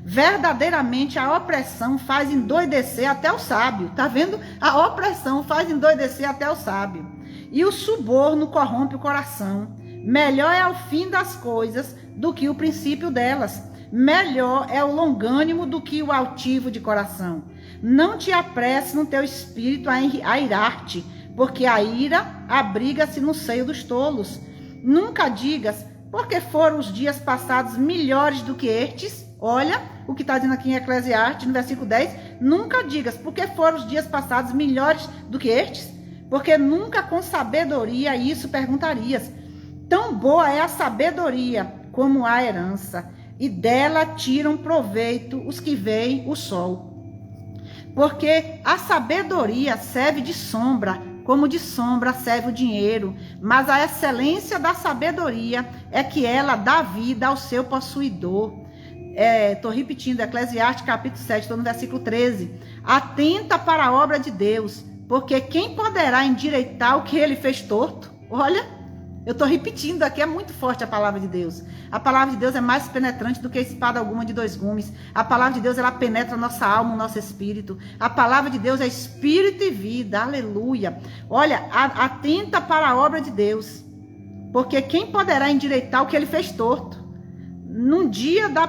Verdadeiramente a opressão faz endoidecer até o sábio. Tá vendo? A opressão faz endoidecer até o sábio. E o suborno corrompe o coração. Melhor é o fim das coisas do que o princípio delas. Melhor é o longânimo do que o altivo de coração. Não te apresses no teu espírito a irar-te, porque a ira abriga-se no seio dos tolos. Nunca digas, porque foram os dias passados melhores do que estes. Olha o que está dizendo aqui em Eclesiastes, no versículo 10. Nunca digas, porque foram os dias passados melhores do que estes. Porque nunca com sabedoria isso perguntarias. Tão boa é a sabedoria como a herança, e dela tiram proveito os que veem o sol. Porque a sabedoria serve de sombra, como de sombra serve o dinheiro, mas a excelência da sabedoria é que ela dá vida ao seu possuidor. Estou repetindo, Eclesiastes capítulo 7, estou no versículo 13. Atenta para a obra de Deus, porque quem poderá endireitar o que ele fez torto? Olha, Eu estou repetindo aqui, é muito forte a palavra de Deus. A palavra de Deus é mais penetrante do que espada alguma de dois gumes. A palavra de Deus, ela penetra a nossa alma, o nosso espírito. A palavra de Deus é espírito e vida, aleluia. Olha, atenta para a obra de Deus, porque quem poderá endireitar o que ele fez torto? Num dia da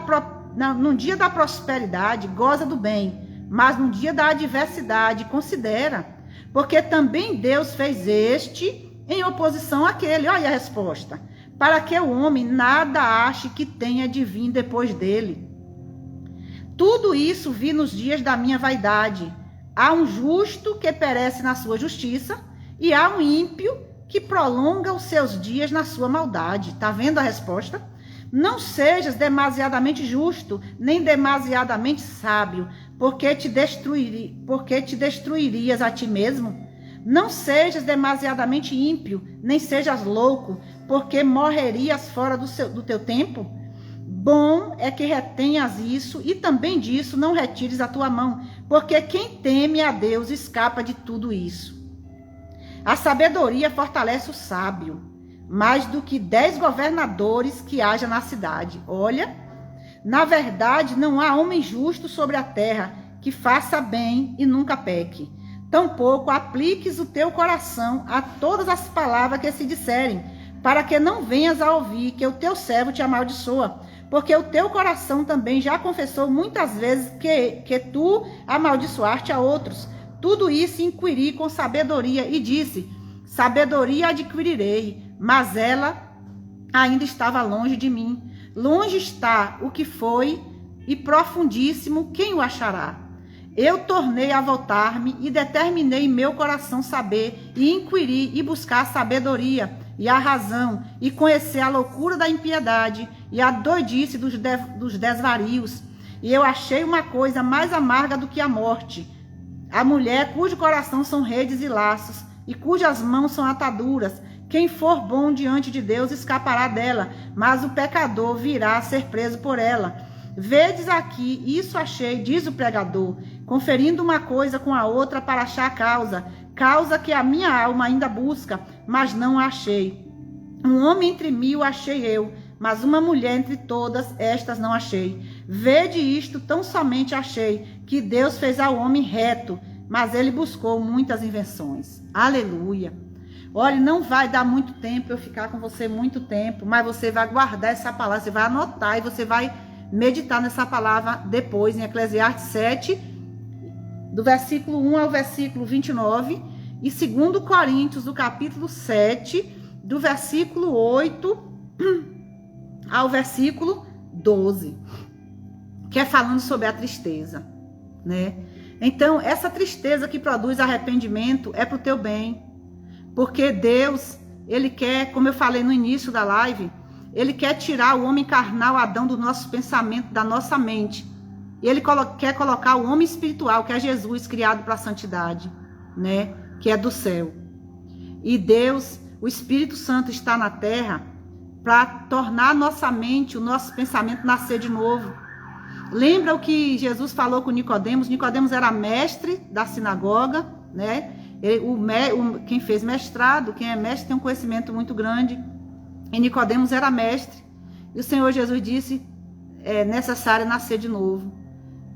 prosperidade, goza do bem, mas no dia da adversidade, considera, porque também Deus fez este em oposição àquele. Olha a resposta. Para que o homem nada ache que tenha de vir depois dele. Tudo isso vi nos dias da minha vaidade. Há um justo que perece na sua justiça, e há um ímpio que prolonga os seus dias na sua maldade. Está vendo a resposta? Não sejas demasiadamente justo, nem demasiadamente sábio, porque te destruirias a ti mesmo. Não sejas demasiadamente ímpio, nem sejas louco, porque morrerias fora do teu tempo. Bom é que retenhas isso, e também disso não retires a tua mão, porque quem teme a Deus escapa de tudo isso. A sabedoria fortalece o sábio, mais do que 10 governadores que haja na cidade. Olha, na verdade não há homem justo sobre a terra que faça bem e nunca peque. Tampouco apliques o teu coração a todas as palavras que se disserem, para que não venhas a ouvir que o teu servo te amaldiçoa, porque o teu coração também já confessou muitas vezes que tu amaldiçoaste a outros. Tudo isso inquiri com sabedoria e disse: sabedoria adquirirei, mas ela ainda estava longe de mim. Longe está o que foi, e profundíssimo quem o achará. Eu tornei a voltar-me e determinei em meu coração saber e inquirir e buscar a sabedoria e a razão e conhecer a loucura da impiedade e a doidice dos desvarios. E eu achei uma coisa mais amarga do que a morte: a mulher cujo coração são redes e laços e cujas mãos são ataduras. Quem for bom diante de Deus escapará dela, mas o pecador virá a ser preso por ela. Vedes aqui, isso achei, diz o pregador, conferindo uma coisa com a outra para achar a causa que a minha alma ainda busca, mas não a achei. Um homem entre 1000 achei eu, mas uma mulher entre todas estas não achei. Vede isto, tão somente achei, que Deus fez ao homem reto, mas ele buscou muitas invenções. Aleluia! Olha, não vai dar muito tempo eu ficar com você muito tempo, mas você vai guardar essa palavra, você vai anotar e você vai meditar nessa palavra depois, em Eclesiastes 7, do versículo 1 ao versículo 29, e 2 Coríntios, do capítulo 7, do versículo 8 ao versículo 12, que é falando sobre a tristeza, né? Então, essa tristeza que produz arrependimento é para o teu bem, porque Deus, Ele quer, como eu falei no início da live, Ele quer tirar o homem carnal, Adão, do nosso pensamento, da nossa mente. E Ele quer colocar o homem espiritual, que é Jesus, criado para a santidade, né? Que é do céu. E Deus, o Espírito Santo, está na terra para tornar a nossa mente, o nosso pensamento nascer de novo. Lembra o que Jesus falou com Nicodemos? Nicodemos era mestre da sinagoga, né? Quem fez mestrado, quem é mestre tem um conhecimento muito grande. E Nicodemos era mestre. E o Senhor Jesus disse: é necessário nascer de novo.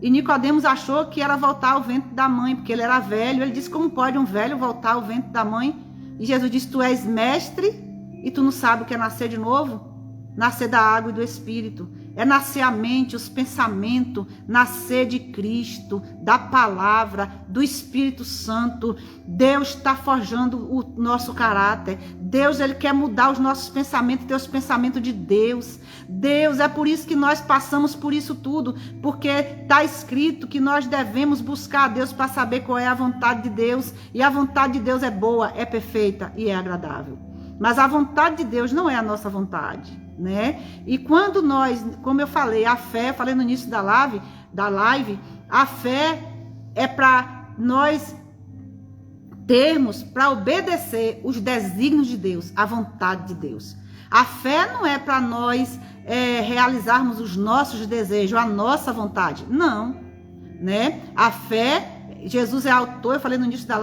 E Nicodemos achou que era voltar ao ventre da mãe, porque ele era velho. Ele disse: como pode um velho voltar ao ventre da mãe? E Jesus disse: tu és mestre e tu não sabe o que é nascer de novo? Nascer da água e do Espírito. É nascer a mente, os pensamentos, nascer de Cristo, da palavra, do Espírito Santo. Deus está forjando o nosso caráter. Deus, Ele quer mudar os nossos pensamentos, ter os pensamentos de Deus. Deus, é por isso que nós passamos por isso tudo, porque está escrito que nós devemos buscar a Deus para saber qual é a vontade de Deus. E a vontade de Deus é boa, é perfeita e é agradável. Mas a vontade de Deus não é a nossa vontade, né? E quando nós, como eu falei, a fé, falei no início da live, a fé é para nós termos, para obedecer os desígnios de Deus, a vontade de Deus. A fé não é para nós realizarmos os nossos desejos, a nossa vontade, não, né? A fé, Jesus é autor, eu falei no início da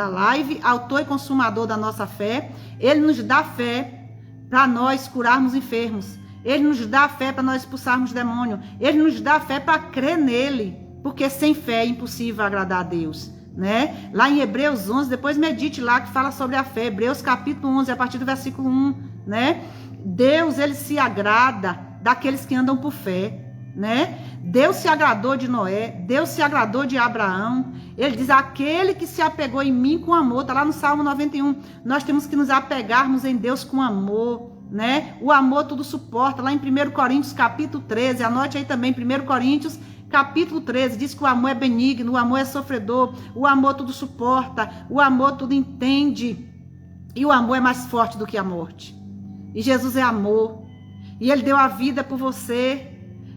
live, autor e consumador da nossa fé. Ele nos dá fé para nós curarmos enfermos. Ele nos dá a fé para nós expulsarmos demônio. Ele nos dá a fé para crer nele, porque sem fé é impossível agradar a Deus, né? Lá em Hebreus 11, depois medite lá que fala sobre a fé. Hebreus capítulo 11, a partir do versículo 1, né? Deus, ele se agrada daqueles que andam por fé, né? Deus se agradou de Noé, Deus se agradou de Abraão. Ele diz, aquele que se apegou em mim com amor, está lá no Salmo 91. Nós temos que nos apegarmos em Deus com amor, né? O amor tudo suporta. Lá em 1 Coríntios capítulo 13, anote aí também, 1 Coríntios capítulo 13, diz que o amor é benigno, o amor é sofredor, o amor tudo suporta, o amor tudo entende, e o amor é mais forte do que a morte. E Jesus é amor, e ele deu a vida por você.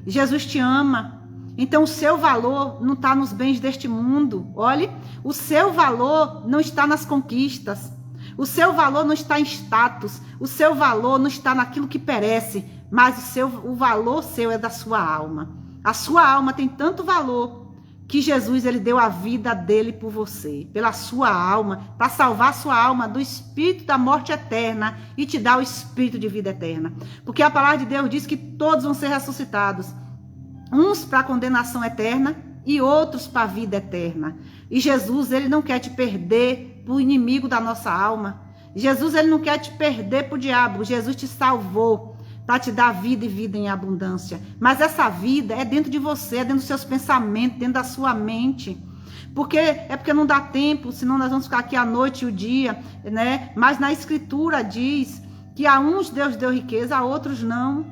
Jesus te ama. Então o seu valor não está nos bens deste mundo. Olhe, o seu valor não está nas conquistas. O seu valor não está em status. O seu valor não está naquilo que perece. Mas o valor seu é da sua alma. A sua alma tem tanto valor que Jesus, ele deu a vida dele por você, pela sua alma, para salvar a sua alma do espírito da morte eterna e te dar o espírito de vida eterna. Porque a palavra de Deus diz que todos vão ser ressuscitados, uns para a condenação eterna e outros para a vida eterna. E Jesus, ele não quer te perder para o inimigo da nossa alma. Jesus, ele não quer te perder para o diabo. Jesus te salvou para te dar vida e vida em abundância. Mas essa vida é dentro de você, é dentro dos seus pensamentos, dentro da sua mente. Porque não dá tempo, senão nós vamos ficar aqui a noite e o dia, né? Mas na Escritura diz que a uns Deus deu riqueza, a outros não,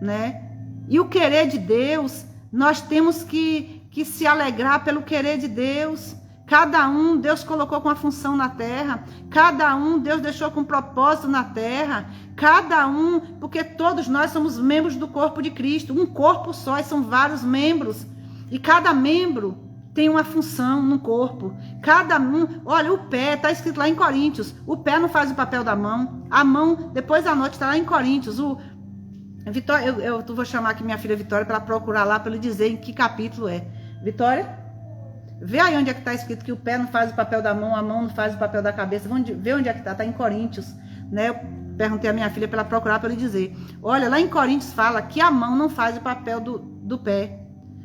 né? E o querer de Deus, nós temos que se alegrar pelo querer de Deus. Cada um Deus colocou com a função na terra. Cada um Deus deixou com propósito na terra. Cada um, porque todos nós somos membros do corpo de Cristo. Um corpo só, e são vários membros. E cada membro tem uma função no corpo. Cada um, olha, o pé, está escrito lá em Coríntios. O pé não faz o papel da mão. A mão, depois da noite, está lá em Coríntios. Vitória, eu vou chamar aqui minha filha Vitória para procurar lá, para ele dizer em que capítulo é. Vitória? Vê aí onde é que está escrito que o pé não faz o papel da mão, a mão não faz o papel da cabeça. Vê onde é que está. Está em Coríntios, né? Eu perguntei à minha filha para ela procurar, para ele dizer. Olha, lá em Coríntios fala que a mão não faz o papel do pé.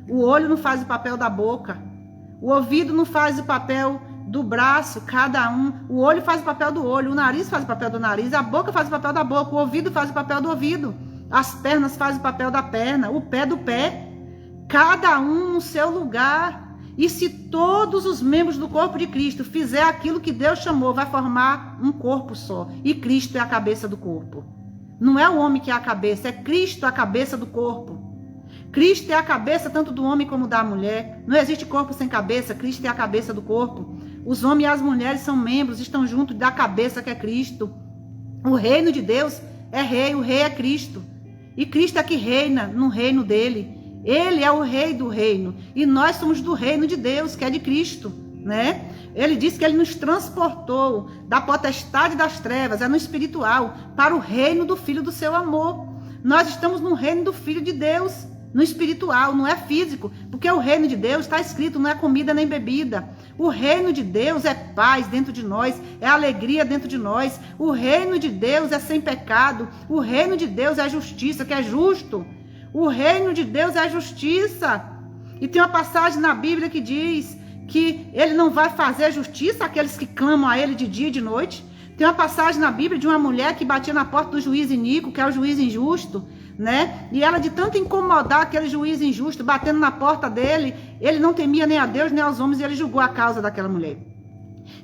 O olho não faz o papel da boca. O ouvido não faz o papel do braço, cada um. O olho faz o papel do olho, o nariz faz o papel do nariz, a boca faz o papel da boca, o ouvido faz o papel do ouvido, as pernas fazem o papel da perna, o pé do pé. Cada um no seu lugar. E se todos os membros do corpo de Cristo fizer aquilo que Deus chamou, vai formar um corpo só. E Cristo é a cabeça do corpo. Não é o homem que é a cabeça, é Cristo a cabeça do corpo. Cristo é a cabeça tanto do homem como da mulher. Não existe corpo sem cabeça, Cristo é a cabeça do corpo. Os homens e as mulheres são membros, estão juntos da cabeça que é Cristo. O reino de Deus é rei, o rei é Cristo. E Cristo é que reina no reino dele. Ele é o rei do reino. E nós somos do reino de Deus, que é de Cristo, né? Ele disse que ele nos transportou da potestade das trevas, é no espiritual, para o reino do Filho do seu amor. Nós estamos no reino do Filho de Deus, no espiritual, não é físico. Porque o reino de Deus está escrito, não é comida nem bebida. O reino de Deus é paz dentro de nós, é alegria dentro de nós. O reino de Deus é sem pecado. O reino de Deus é justiça, que é justo. O reino de Deus é a justiça. E tem uma passagem na Bíblia que diz que ele não vai fazer justiça àqueles que clamam a ele de dia e de noite. Tem uma passagem na Bíblia de uma mulher que batia na porta do juiz iníquo, que é o juiz injusto, né? E ela, de tanto incomodar aquele juiz injusto, batendo na porta dele, ele não temia nem a Deus nem aos homens, e ele julgou a causa daquela mulher.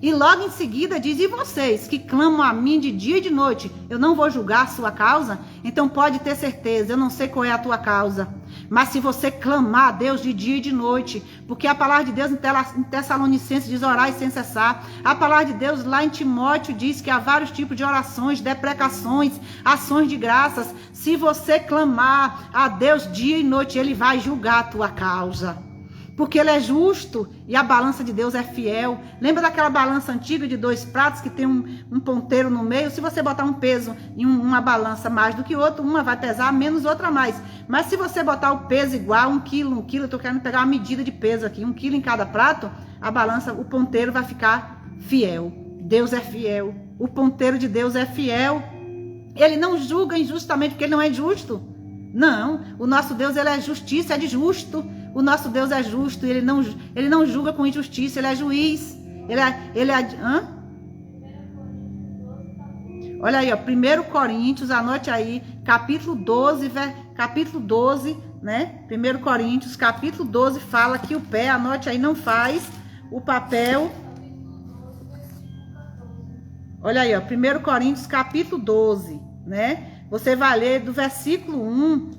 E logo em seguida diz, e vocês que clamam a mim de dia e de noite, eu não vou julgar a sua causa? Então pode ter certeza, eu não sei qual é a tua causa. Mas se você clamar a Deus de dia e de noite, porque a palavra de Deus em Tessalonicenses diz orar sem cessar. A palavra de Deus lá em Timóteo diz que há vários tipos de orações, deprecações, ações de graças. Se você clamar a Deus dia e noite, ele vai julgar a tua causa. Porque ele é justo e a balança de Deus é fiel. Lembra daquela balança antiga de 2 pratos que tem um ponteiro no meio? Se você botar um peso em uma balança mais do que outra, uma vai pesar menos, outra mais. Mas se você botar o peso igual, 1 quilo, eu estou querendo pegar uma medida de peso aqui, 1 quilo em cada prato, a balança, o ponteiro vai ficar fiel. Deus é fiel. O ponteiro de Deus é fiel. Ele não julga injustamente porque ele não é justo. Não, o nosso Deus, ele é justiça, é de justo. O nosso Deus é justo, ele não julga com injustiça, ele é juiz. Olha aí, ó, 1 Coríntios, anote aí, capítulo 12, né? 1 Coríntios, capítulo 12, fala que o pé, anote aí, não faz o papel. Olha aí, ó, 1 Coríntios, capítulo 12, né? Você vai ler do versículo 1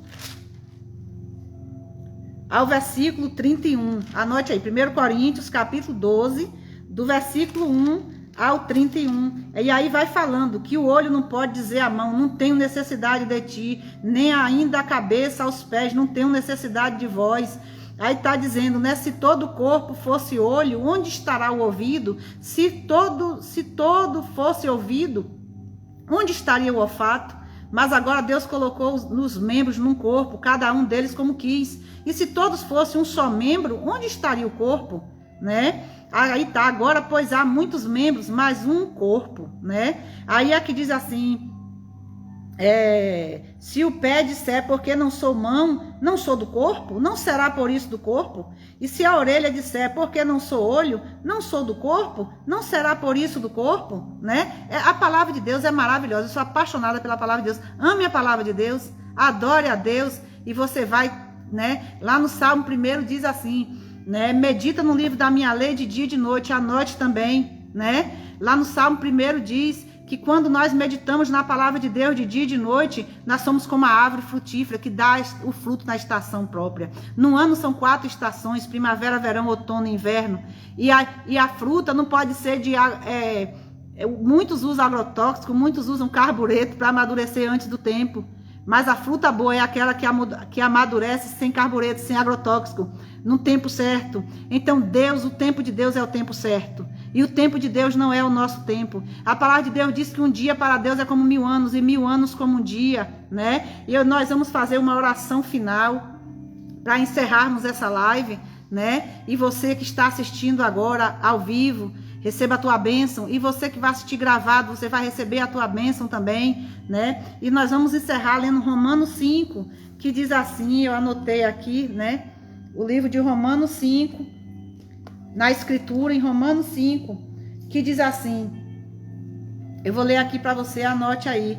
ao versículo 31. Anote aí, 1 Coríntios, capítulo 12, do versículo 1 ao 31. E aí vai falando que o olho não pode dizer à mão, não tenho necessidade de ti, nem ainda a cabeça aos pés, não tenho necessidade de vós. Aí está dizendo, né? Se todo o corpo fosse olho, onde estará o ouvido? Se todo fosse ouvido, onde estaria o olfato? Mas agora Deus colocou nos membros num corpo, cada um deles como quis. E se todos fossem um só membro, onde estaria o corpo? Né? Aí tá, agora pois há muitos membros, mas um corpo, né? Aí aqui diz assim, se o pé disser, porque não sou mão, não sou do corpo, não será por isso do corpo? E se a orelha disser, porque não sou olho, não sou do corpo, não será por isso do corpo? Né? A palavra de Deus é maravilhosa, eu sou apaixonada pela palavra de Deus, ame a palavra de Deus, adore a Deus, e você vai, né? Lá no Salmo 1 diz assim, né? Medita no livro da minha lei de dia e de noite, à noite também, né? Lá no Salmo 1 diz que quando nós meditamos na palavra de Deus de dia e de noite, nós somos como a árvore frutífera que dá o fruto na estação própria. No ano são 4 estações, primavera, verão, outono e inverno. E a fruta não pode ser de... muitos usam agrotóxico, muitos usam carbureto para amadurecer antes do tempo. Mas a fruta boa é aquela que amadurece sem carbureto, sem agrotóxico, no tempo certo. Então o tempo de Deus é o tempo certo. E o tempo de Deus não é o nosso tempo. A palavra de Deus diz que um dia para Deus é como 1000 anos, e 1000 anos como um dia, né? E nós vamos fazer uma oração final para encerrarmos essa live, né? E você que está assistindo agora ao vivo, receba a tua bênção. E você que vai assistir gravado, você vai receber a tua bênção também, né? E nós vamos encerrar lendo Romanos 5, que diz assim, eu anotei aqui, né? O livro de Romanos 5, na escritura em Romanos 5, que diz assim, eu vou ler aqui para você, anote aí.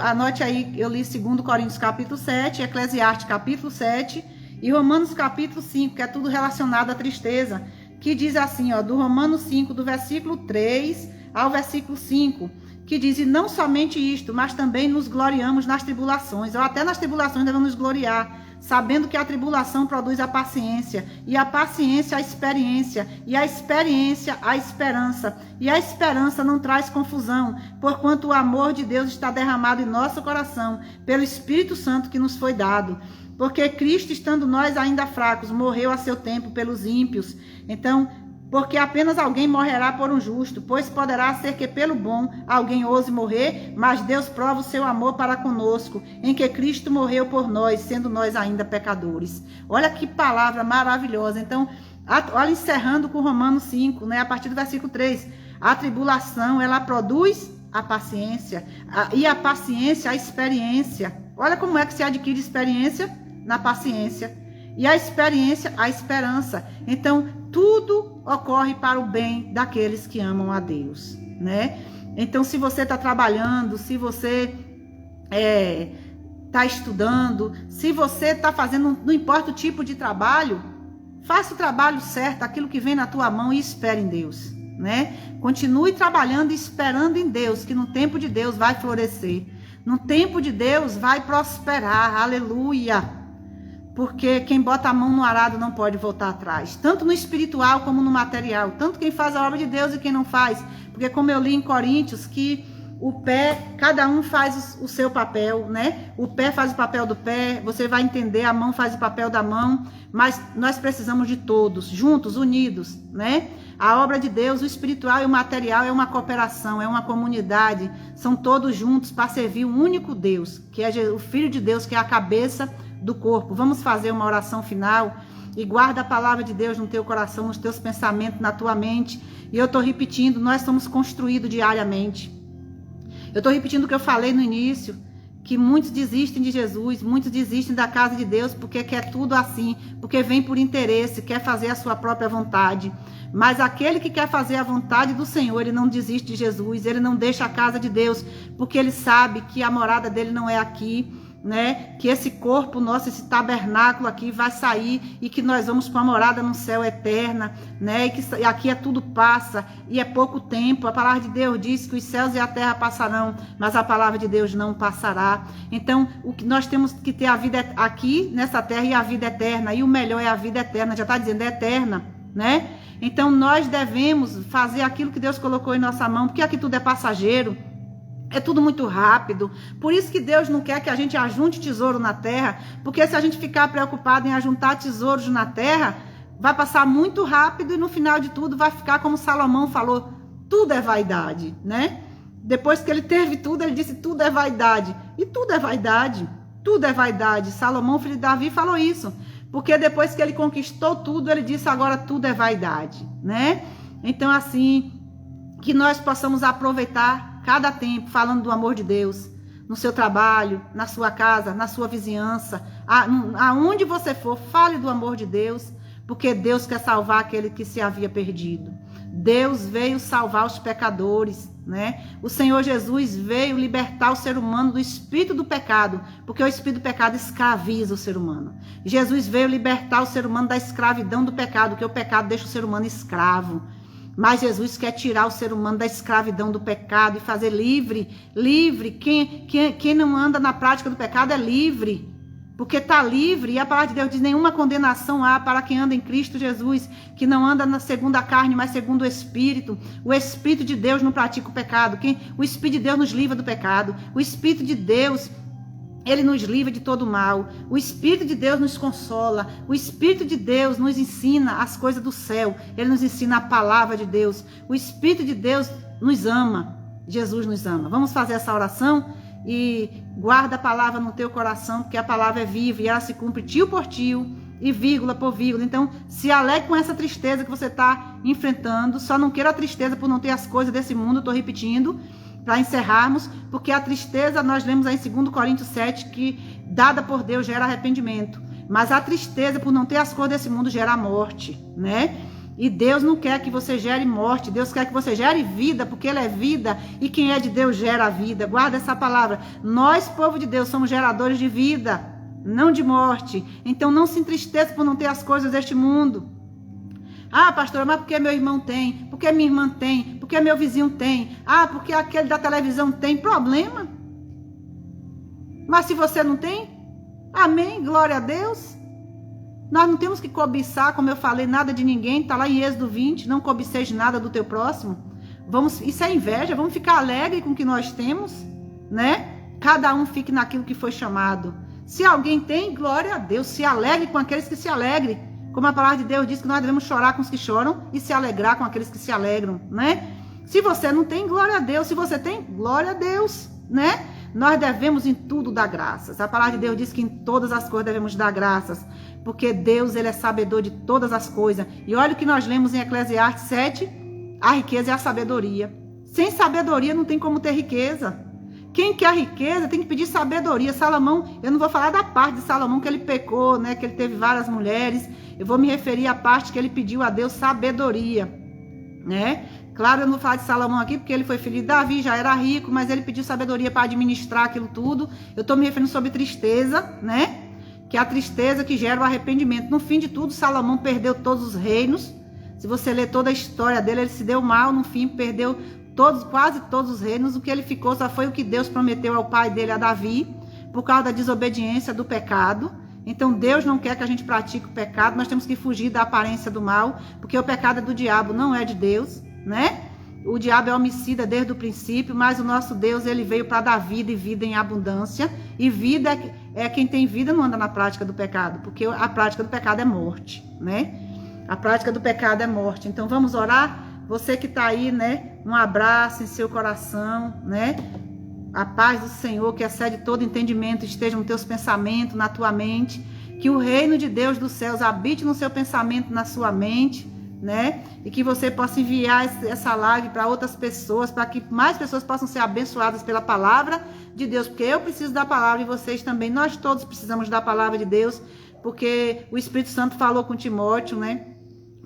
Anote aí, eu li 2 Coríntios capítulo 7, Eclesiastes capítulo 7 e Romanos capítulo 5, que é tudo relacionado à tristeza, que diz assim, ó, do Romanos 5, do versículo 3 ao versículo 5, que diz, e não somente isto, mas também nos gloriamos nas tribulações, ou até nas tribulações devemos nos gloriar, sabendo que a tribulação produz a paciência, e a paciência a experiência, e a experiência a esperança, e a esperança não traz confusão, porquanto o amor de Deus está derramado em nosso coração, pelo Espírito Santo que nos foi dado. Porque Cristo, estando nós ainda fracos, morreu a seu tempo pelos ímpios. Então, porque apenas alguém morrerá por um justo, pois poderá ser que pelo bom alguém ouse morrer, mas Deus prova o seu amor para conosco, em que Cristo morreu por nós, sendo nós ainda pecadores. Olha que palavra maravilhosa. Então, olha, encerrando com Romanos 5, né, a partir do versículo 3, a tribulação, ela produz a paciência, e a paciência a experiência. Olha como é que se adquire experiência na paciência, e a experiência a esperança. Então, tudo ocorre para o bem daqueles que amam a Deus, né? Então, se você está trabalhando, se você está estudando, se você está fazendo, não importa o tipo de trabalho, faça o trabalho certo, aquilo que vem na tua mão, e espere em Deus, né? Continue trabalhando e esperando em Deus, que no tempo de Deus vai florescer. No tempo de Deus vai prosperar, aleluia. Porque quem bota a mão no arado não pode voltar atrás, tanto no espiritual como no material, tanto quem faz a obra de Deus e quem não faz. Porque como eu li em Coríntios, que o pé, cada um faz o seu papel, né? O pé faz o papel do pé, você vai entender, a mão faz o papel da mão, mas nós precisamos de todos, juntos, unidos, né? A obra de Deus, o espiritual e o material é uma cooperação, é uma comunidade, são todos juntos para servir o único Deus, que é o Filho de Deus, que é a cabeça do corpo. Vamos fazer uma oração final e guarda a palavra de Deus no teu coração, nos teus pensamentos, na tua mente. E eu estou repetindo, nós somos construídos diariamente. Eu estou repetindo o que eu falei no início, que muitos desistem de Jesus, muitos desistem da casa de Deus porque quer tudo assim, porque vem por interesse, quer fazer a sua própria vontade. Mas aquele que quer fazer a vontade do Senhor, ele não desiste de Jesus, ele não deixa a casa de Deus, porque ele sabe que a morada dele não é aqui, né? Que esse corpo nosso, esse tabernáculo aqui vai sair e que nós vamos para uma morada no céu eterna, né? E que aqui é tudo passa e é pouco tempo. A palavra de Deus diz que os céus e a terra passarão, mas a palavra de Deus não passará. Então, o que nós temos que ter a vida aqui nessa terra e a vida eterna, e o melhor é a vida eterna, já está dizendo, é eterna, né? Então nós devemos fazer aquilo que Deus colocou em nossa mão, porque aqui tudo é passageiro, é tudo muito rápido. Por isso que Deus não quer que a gente ajunte tesouro na terra, porque se a gente ficar preocupado em ajuntar tesouros na terra, vai passar muito rápido e no final de tudo vai ficar como Salomão falou, tudo é vaidade, né? Depois que ele teve tudo, ele disse tudo é vaidade. E tudo é vaidade, tudo é vaidade. Salomão, filho de Davi, falou isso. Porque depois que ele conquistou tudo, ele disse agora tudo é vaidade, né? Então assim, que nós possamos aproveitar cada tempo falando do amor de Deus, no seu trabalho, na sua casa, na sua vizinhança, aonde você for, fale do amor de Deus, porque Deus quer salvar aquele que se havia perdido. Deus veio salvar os pecadores, né? O Senhor Jesus veio libertar o ser humano do espírito do pecado, porque o espírito do pecado escraviza o ser humano. Jesus veio libertar o ser humano da escravidão do pecado, porque o pecado deixa o ser humano escravo. Mas Jesus quer tirar o ser humano da escravidão do pecado e fazer livre. Quem não anda na prática do pecado é livre. Porque está livre, e a palavra de Deus diz, nenhuma condenação há para quem anda em Cristo Jesus, que não anda na segunda carne, mas segundo o Espírito. O Espírito de Deus não pratica o pecado. O Espírito de Deus nos livra do pecado. O Espírito de Deus, ele nos livra de todo mal. O Espírito de Deus nos consola. O Espírito de Deus nos ensina as coisas do céu. Ele nos ensina a palavra de Deus. O Espírito de Deus nos ama. Jesus nos ama. Vamos fazer essa oração? E guarda a palavra no teu coração, porque a palavra é viva e ela se cumpre tio por tio e vírgula por vírgula. Então se alegre com essa tristeza que você está enfrentando. Só não queira a tristeza por não ter as coisas desse mundo. Estou repetindo para encerrarmos, porque a tristeza nós lemos aí em 2 Coríntios 7 que dada por Deus gera arrependimento, mas a tristeza por não ter as coisas desse mundo gera morte, né? E Deus não quer que você gere morte, Deus quer que você gere vida, porque Ele é vida, e quem é de Deus gera a vida. Guarda essa palavra. Nós, povo de Deus, somos geradores de vida, não de morte. Então não se entristeça por não ter as coisas deste mundo. Ah, pastora, mas porque meu irmão tem? Porque minha irmã tem? Porque meu vizinho tem? Ah, porque aquele da televisão tem? Problema. Mas se você não tem, amém, glória a Deus. Nós não temos que cobiçar, como eu falei, nada de ninguém. Está lá em Êxodo 20, não cobiceis nada do teu próximo. Isso é inveja, vamos ficar alegre com o que nós temos, né? Cada um fique naquilo que foi chamado. Se alguém tem, glória a Deus, se alegre com aqueles que se alegrem. Como a palavra de Deus diz que nós devemos chorar com os que choram e se alegrar com aqueles que se alegram, né? Se você não tem, glória a Deus. Se você tem, glória a Deus, né? Nós devemos em tudo dar graças. A palavra de Deus diz que em todas as coisas devemos dar graças, porque Deus, ele é sabedor de todas as coisas. E olha o que nós lemos em Eclesiastes 7, a riqueza é a sabedoria. Sem sabedoria não tem como ter riqueza. Quem quer riqueza tem que pedir sabedoria. Salomão, eu não vou falar da parte de Salomão que ele pecou, né, que ele teve várias mulheres. Eu vou me referir à parte que ele pediu a Deus sabedoria, né? Claro, eu não vou falar de Salomão aqui porque ele foi filho de Davi, já era rico, mas ele pediu sabedoria para administrar aquilo tudo. Eu estou me referindo sobre tristeza, né? Que é a tristeza que gera o arrependimento. No fim de tudo, Salomão perdeu todos os reinos. Se você ler toda a história dele, ele se deu mal, no fim perdeu quase todos os reinos. O que ele ficou só foi o que Deus prometeu ao pai dele, a Davi, por causa da desobediência, do pecado. Então Deus não quer que a gente pratique o pecado, nós temos que fugir da aparência do mal, porque o pecado é do diabo, não é de Deus, né? O diabo é homicida desde o princípio, mas o nosso Deus, ele veio para dar vida e vida em abundância. E vida é quem tem vida não anda na prática do pecado, porque a prática do pecado é morte, né? A prática do pecado é morte. Então vamos orar? Você que está aí, né? Um abraço em seu coração, né? A paz do Senhor, que excede todo entendimento, esteja nos teus pensamentos, na tua mente. Que o reino de Deus dos céus habite no seu pensamento, na sua mente, né? E que você possa enviar essa live para outras pessoas, para que mais pessoas possam ser abençoadas pela palavra de Deus, porque eu preciso da palavra e vocês também, nós todos precisamos da palavra de Deus, porque o Espírito Santo falou com Timóteo, né?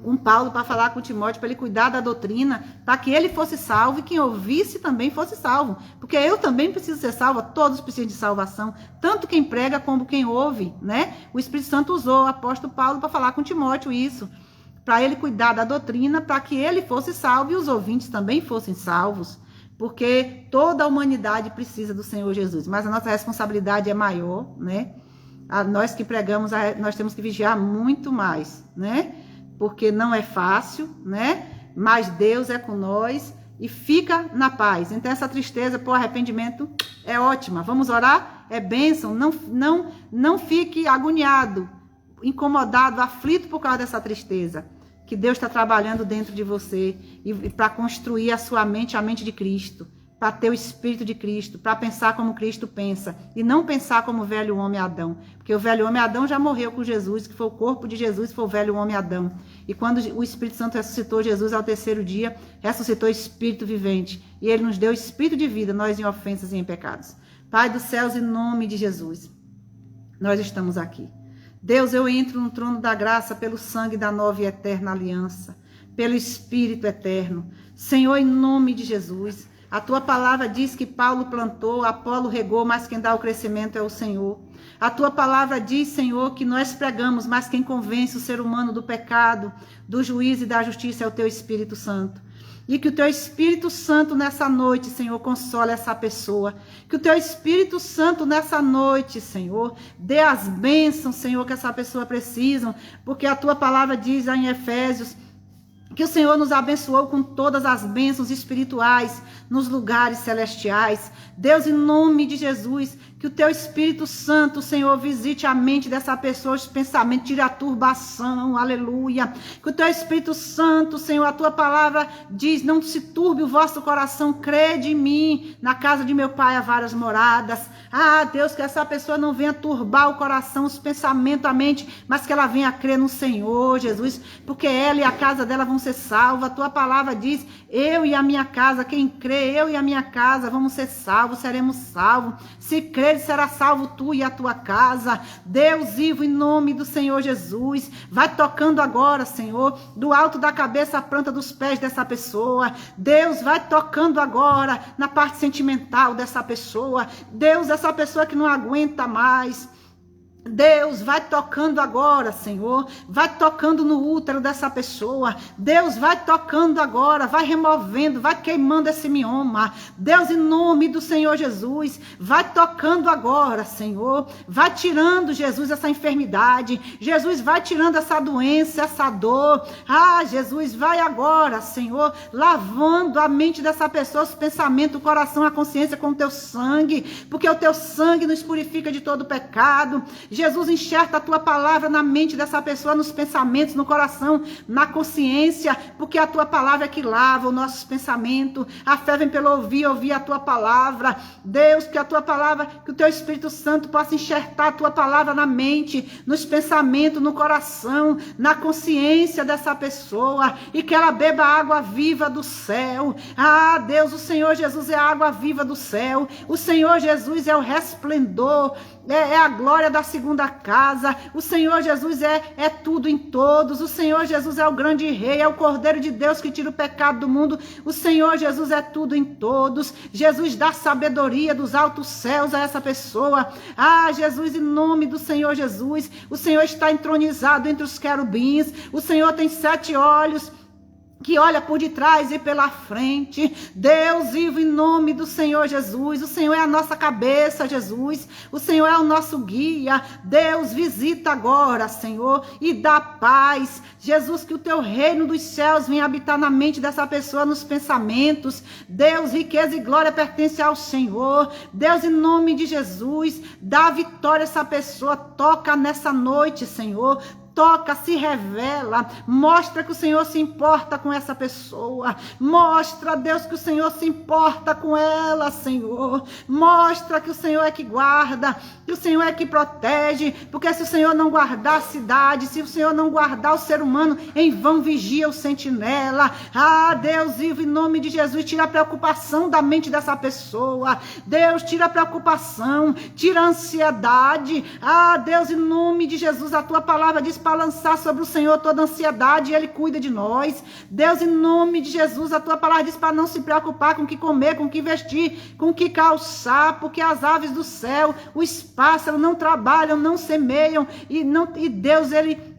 Com Paulo, para falar com Timóteo, para ele cuidar da doutrina, para que ele fosse salvo e quem ouvisse também fosse salvo. Porque eu também preciso ser salvo, todos precisam de salvação, tanto quem prega como quem ouve, né? O Espírito Santo usou o apóstolo Paulo para falar com Timóteo isso, para ele cuidar da doutrina, para que ele fosse salvo e os ouvintes também fossem salvos. Porque toda a humanidade precisa do Senhor Jesus, mas a nossa responsabilidade é maior, né? Nós que pregamos, nós temos que vigiar muito mais, né? Porque não é fácil, né? Mas Deus é com nós e fica na paz. Então essa tristeza por arrependimento é ótima. Vamos orar? É bênção. Não fique agoniado, incomodado, aflito por causa dessa tristeza. Que Deus está trabalhando dentro de você e para construir a sua mente, a mente de Cristo, para ter o Espírito de Cristo, para pensar como Cristo pensa e não pensar como o velho homem Adão, porque o velho homem Adão já morreu com Jesus, que foi o corpo de Jesus, foi o velho homem Adão, e quando o Espírito Santo ressuscitou Jesus ao terceiro dia, ressuscitou o Espírito vivente, e ele nos deu o Espírito de vida, nós em ofensas e em pecados. Pai dos céus, em nome de Jesus, nós estamos aqui. Deus, eu entro no trono da graça pelo sangue da nova e eterna aliança, pelo Espírito eterno. Senhor, em nome de Jesus, a tua palavra diz que Paulo plantou, Apolo regou, mas quem dá o crescimento é o Senhor. A tua palavra diz, Senhor, que nós pregamos, mas quem convence o ser humano do pecado, do juízo e da justiça é o teu Espírito Santo. E que o teu Espírito Santo nessa noite, Senhor, console essa pessoa. Que o teu Espírito Santo nessa noite, Senhor, dê as bênçãos, Senhor, que essa pessoa precisa. Porque a tua palavra diz lá em Efésios que o Senhor nos abençoou com todas as bênçãos espirituais nos lugares celestiais. Deus, em nome de Jesus, que o teu Espírito Santo, Senhor, visite a mente dessa pessoa, os pensamentos, tire a turbação, aleluia. Que o teu Espírito Santo, Senhor, a tua palavra diz, não se turbe o vosso coração, crede em mim, na casa de meu Pai há várias moradas. Ah, Deus, que essa pessoa não venha turbar o coração, os pensamentos, a mente, mas que ela venha crer no Senhor, Jesus, porque ela e a casa dela vão ser salvas. A tua palavra diz, eu e a minha casa, quem crê, eu e a minha casa, vamos ser salvos, seremos salvos. Se crer, será salvo tu e a tua casa. Deus vivo, em nome do Senhor Jesus, vai tocando agora, Senhor, do alto da cabeça à planta dos pés dessa pessoa. Deus, vai tocando agora na parte sentimental dessa pessoa. Deus, essa pessoa que não aguenta mais. Deus, vai tocando agora, Senhor, vai tocando no útero dessa pessoa. Deus, vai tocando agora, vai removendo, vai queimando esse mioma. Deus, em nome do Senhor Jesus, vai tocando agora, Senhor, vai tirando, Jesus, essa enfermidade. Jesus, vai tirando essa doença, essa dor. Ah, Jesus, vai agora, Senhor, lavando a mente dessa pessoa, os pensamentos, o coração, a consciência com o teu sangue, porque o teu sangue nos purifica de todo pecado. Jesus, enxerta a tua palavra na mente dessa pessoa, nos pensamentos, no coração, na consciência, porque a tua palavra é que lava os nossos pensamentos. A fé vem pelo ouvir a tua palavra. Deus, que a tua palavra, que o teu Espírito Santo possa enxertar a tua palavra na mente, nos pensamentos, no coração, na consciência dessa pessoa, e que ela beba a água viva do céu. Ah, Deus, o Senhor Jesus é a água viva do céu. O Senhor Jesus é o resplendor, é a glória da segunda casa. O Senhor Jesus é tudo em todos. O Senhor Jesus é o grande rei, é o Cordeiro de Deus que tira o pecado do mundo. O Senhor Jesus é tudo em todos. Jesus dá sabedoria dos altos céus a essa pessoa. Ah, Jesus, em nome do Senhor Jesus, o Senhor está entronizado entre os querubins. O Senhor tem 7 olhos, que olha por detrás e pela frente. Deus vivo, em nome do Senhor Jesus. O Senhor é a nossa cabeça, Jesus. O Senhor é o nosso guia. Deus, visita agora, Senhor, e dá paz. Jesus, que o teu reino dos céus venha habitar na mente dessa pessoa, nos pensamentos. Deus, riqueza e glória pertence ao Senhor. Deus, em nome de Jesus, dá vitória a essa pessoa. Toca nessa noite, Senhor. toca, se revela, mostra que o Senhor se importa com essa pessoa, mostra, Deus, que o Senhor se importa com ela, Senhor, mostra que o Senhor é que guarda, que o Senhor é que protege, porque se o Senhor não guardar a cidade, se o Senhor não guardar o ser humano, em vão vigia o sentinela. Deus vivo, em nome de Jesus, tira a preocupação da mente dessa pessoa, Deus, tira a preocupação, tira a ansiedade, Deus, em nome de Jesus, a tua palavra diz para lançar sobre o Senhor toda a ansiedade e Ele cuida de nós. Deus, em nome de Jesus, a tua palavra diz para não se preocupar com o que comer, com o que vestir, com o que calçar, porque as aves do céu, os pássaros não trabalham, não semeiam, e Deus, Ele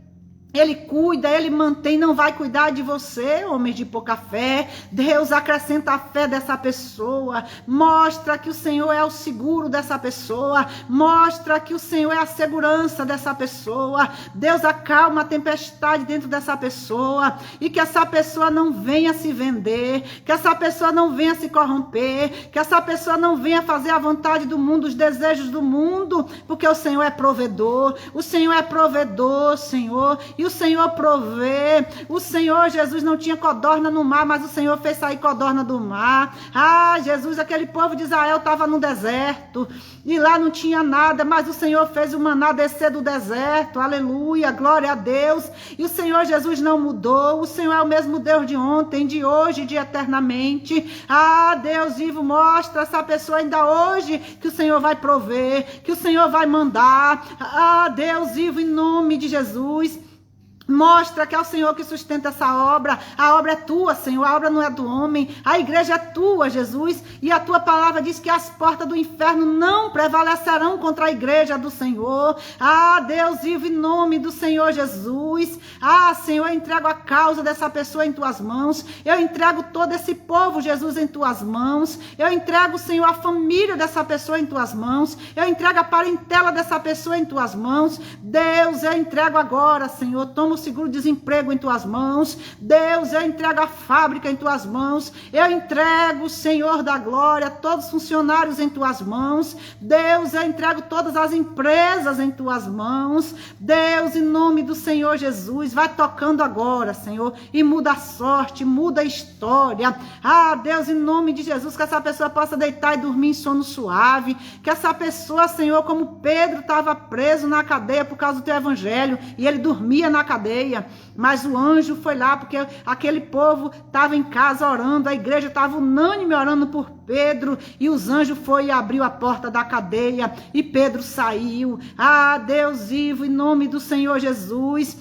cuida, Ele mantém, não vai cuidar de você, homem de pouca fé. Deus, acrescenta a fé dessa pessoa, mostra que o Senhor é o seguro dessa pessoa, mostra que o Senhor é a segurança dessa pessoa. Deus, acalma a tempestade dentro dessa pessoa, e que essa pessoa não venha se vender, que essa pessoa não venha se corromper, que essa pessoa não venha fazer a vontade do mundo, os desejos do mundo, porque o Senhor é provedor, Senhor, e o Senhor provê. O Senhor, Jesus, não tinha codorna no mar, mas o Senhor fez sair codorna do mar. Jesus, aquele povo de Israel estava no deserto, e lá não tinha nada, mas o Senhor fez o maná descer do deserto. Aleluia, glória a Deus. E o Senhor Jesus não mudou, o Senhor é o mesmo Deus de ontem, de hoje e de eternamente. Deus vivo, mostra essa pessoa ainda hoje que o Senhor vai prover, que o Senhor vai mandar. Deus vivo, em nome de Jesus, mostra que é o Senhor que sustenta essa obra. A obra é tua, Senhor, a obra não é do homem. A igreja é tua, Jesus, e a tua palavra diz que as portas do inferno não prevalecerão contra a igreja do Senhor. Deus vivo, em nome do Senhor Jesus. Senhor, eu entrego a causa dessa pessoa em tuas mãos. Eu entrego todo esse povo, Jesus, em tuas mãos. Eu entrego, Senhor, a família dessa pessoa em tuas mãos. Eu entrego a parentela dessa pessoa em tuas mãos. Deus, eu entrego agora, Senhor, toma o seguro-desemprego em tuas mãos. Deus, eu entrego a fábrica em tuas mãos. Eu entrego, Senhor da glória, todos os funcionários em tuas mãos. Deus, eu entrego todas as empresas em tuas mãos. Deus, em nome do Senhor Jesus, vai tocando agora, Senhor, e muda a sorte, muda a história. Deus, em nome de Jesus, que essa pessoa possa deitar e dormir em sono suave. Que essa pessoa, Senhor, como Pedro estava preso na cadeia por causa do teu evangelho, e ele dormia na cadeia, mas o anjo foi lá, porque aquele povo estava em casa orando, a igreja estava unânime orando por Pedro, e os anjos foi e abriu a porta da cadeia, e Pedro saiu. Deus vivo, em nome do Senhor Jesus,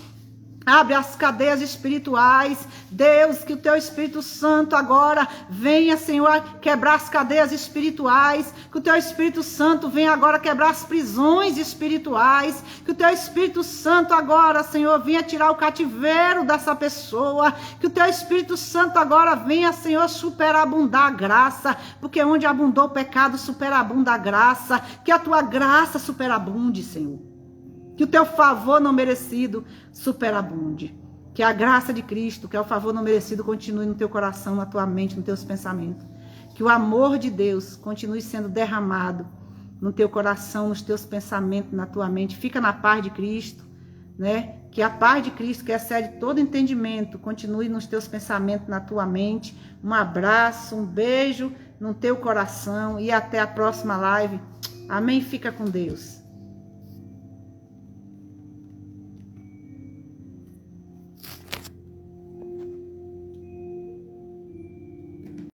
abre as cadeias espirituais. Deus, que o teu Espírito Santo agora venha, Senhor, quebrar as cadeias espirituais. Que o teu Espírito Santo venha agora quebrar as prisões espirituais. Que o teu Espírito Santo agora, Senhor, venha tirar o cativeiro dessa pessoa. Que o teu Espírito Santo agora venha, Senhor, superabundar a graça. Porque onde abundou o pecado, superabunda a graça. Que a tua graça superabunde, Senhor. Que o teu favor não merecido superabunde. Que a graça de Cristo, que é o favor não merecido, continue no teu coração, na tua mente, nos teus pensamentos. Que o amor de Deus continue sendo derramado no teu coração, nos teus pensamentos, na tua mente. Fica na paz de Cristo, né? Que a paz de Cristo, que excede todo entendimento, continue nos teus pensamentos, na tua mente. Um abraço, um beijo no teu coração e até a próxima live. Amém? Fica com Deus.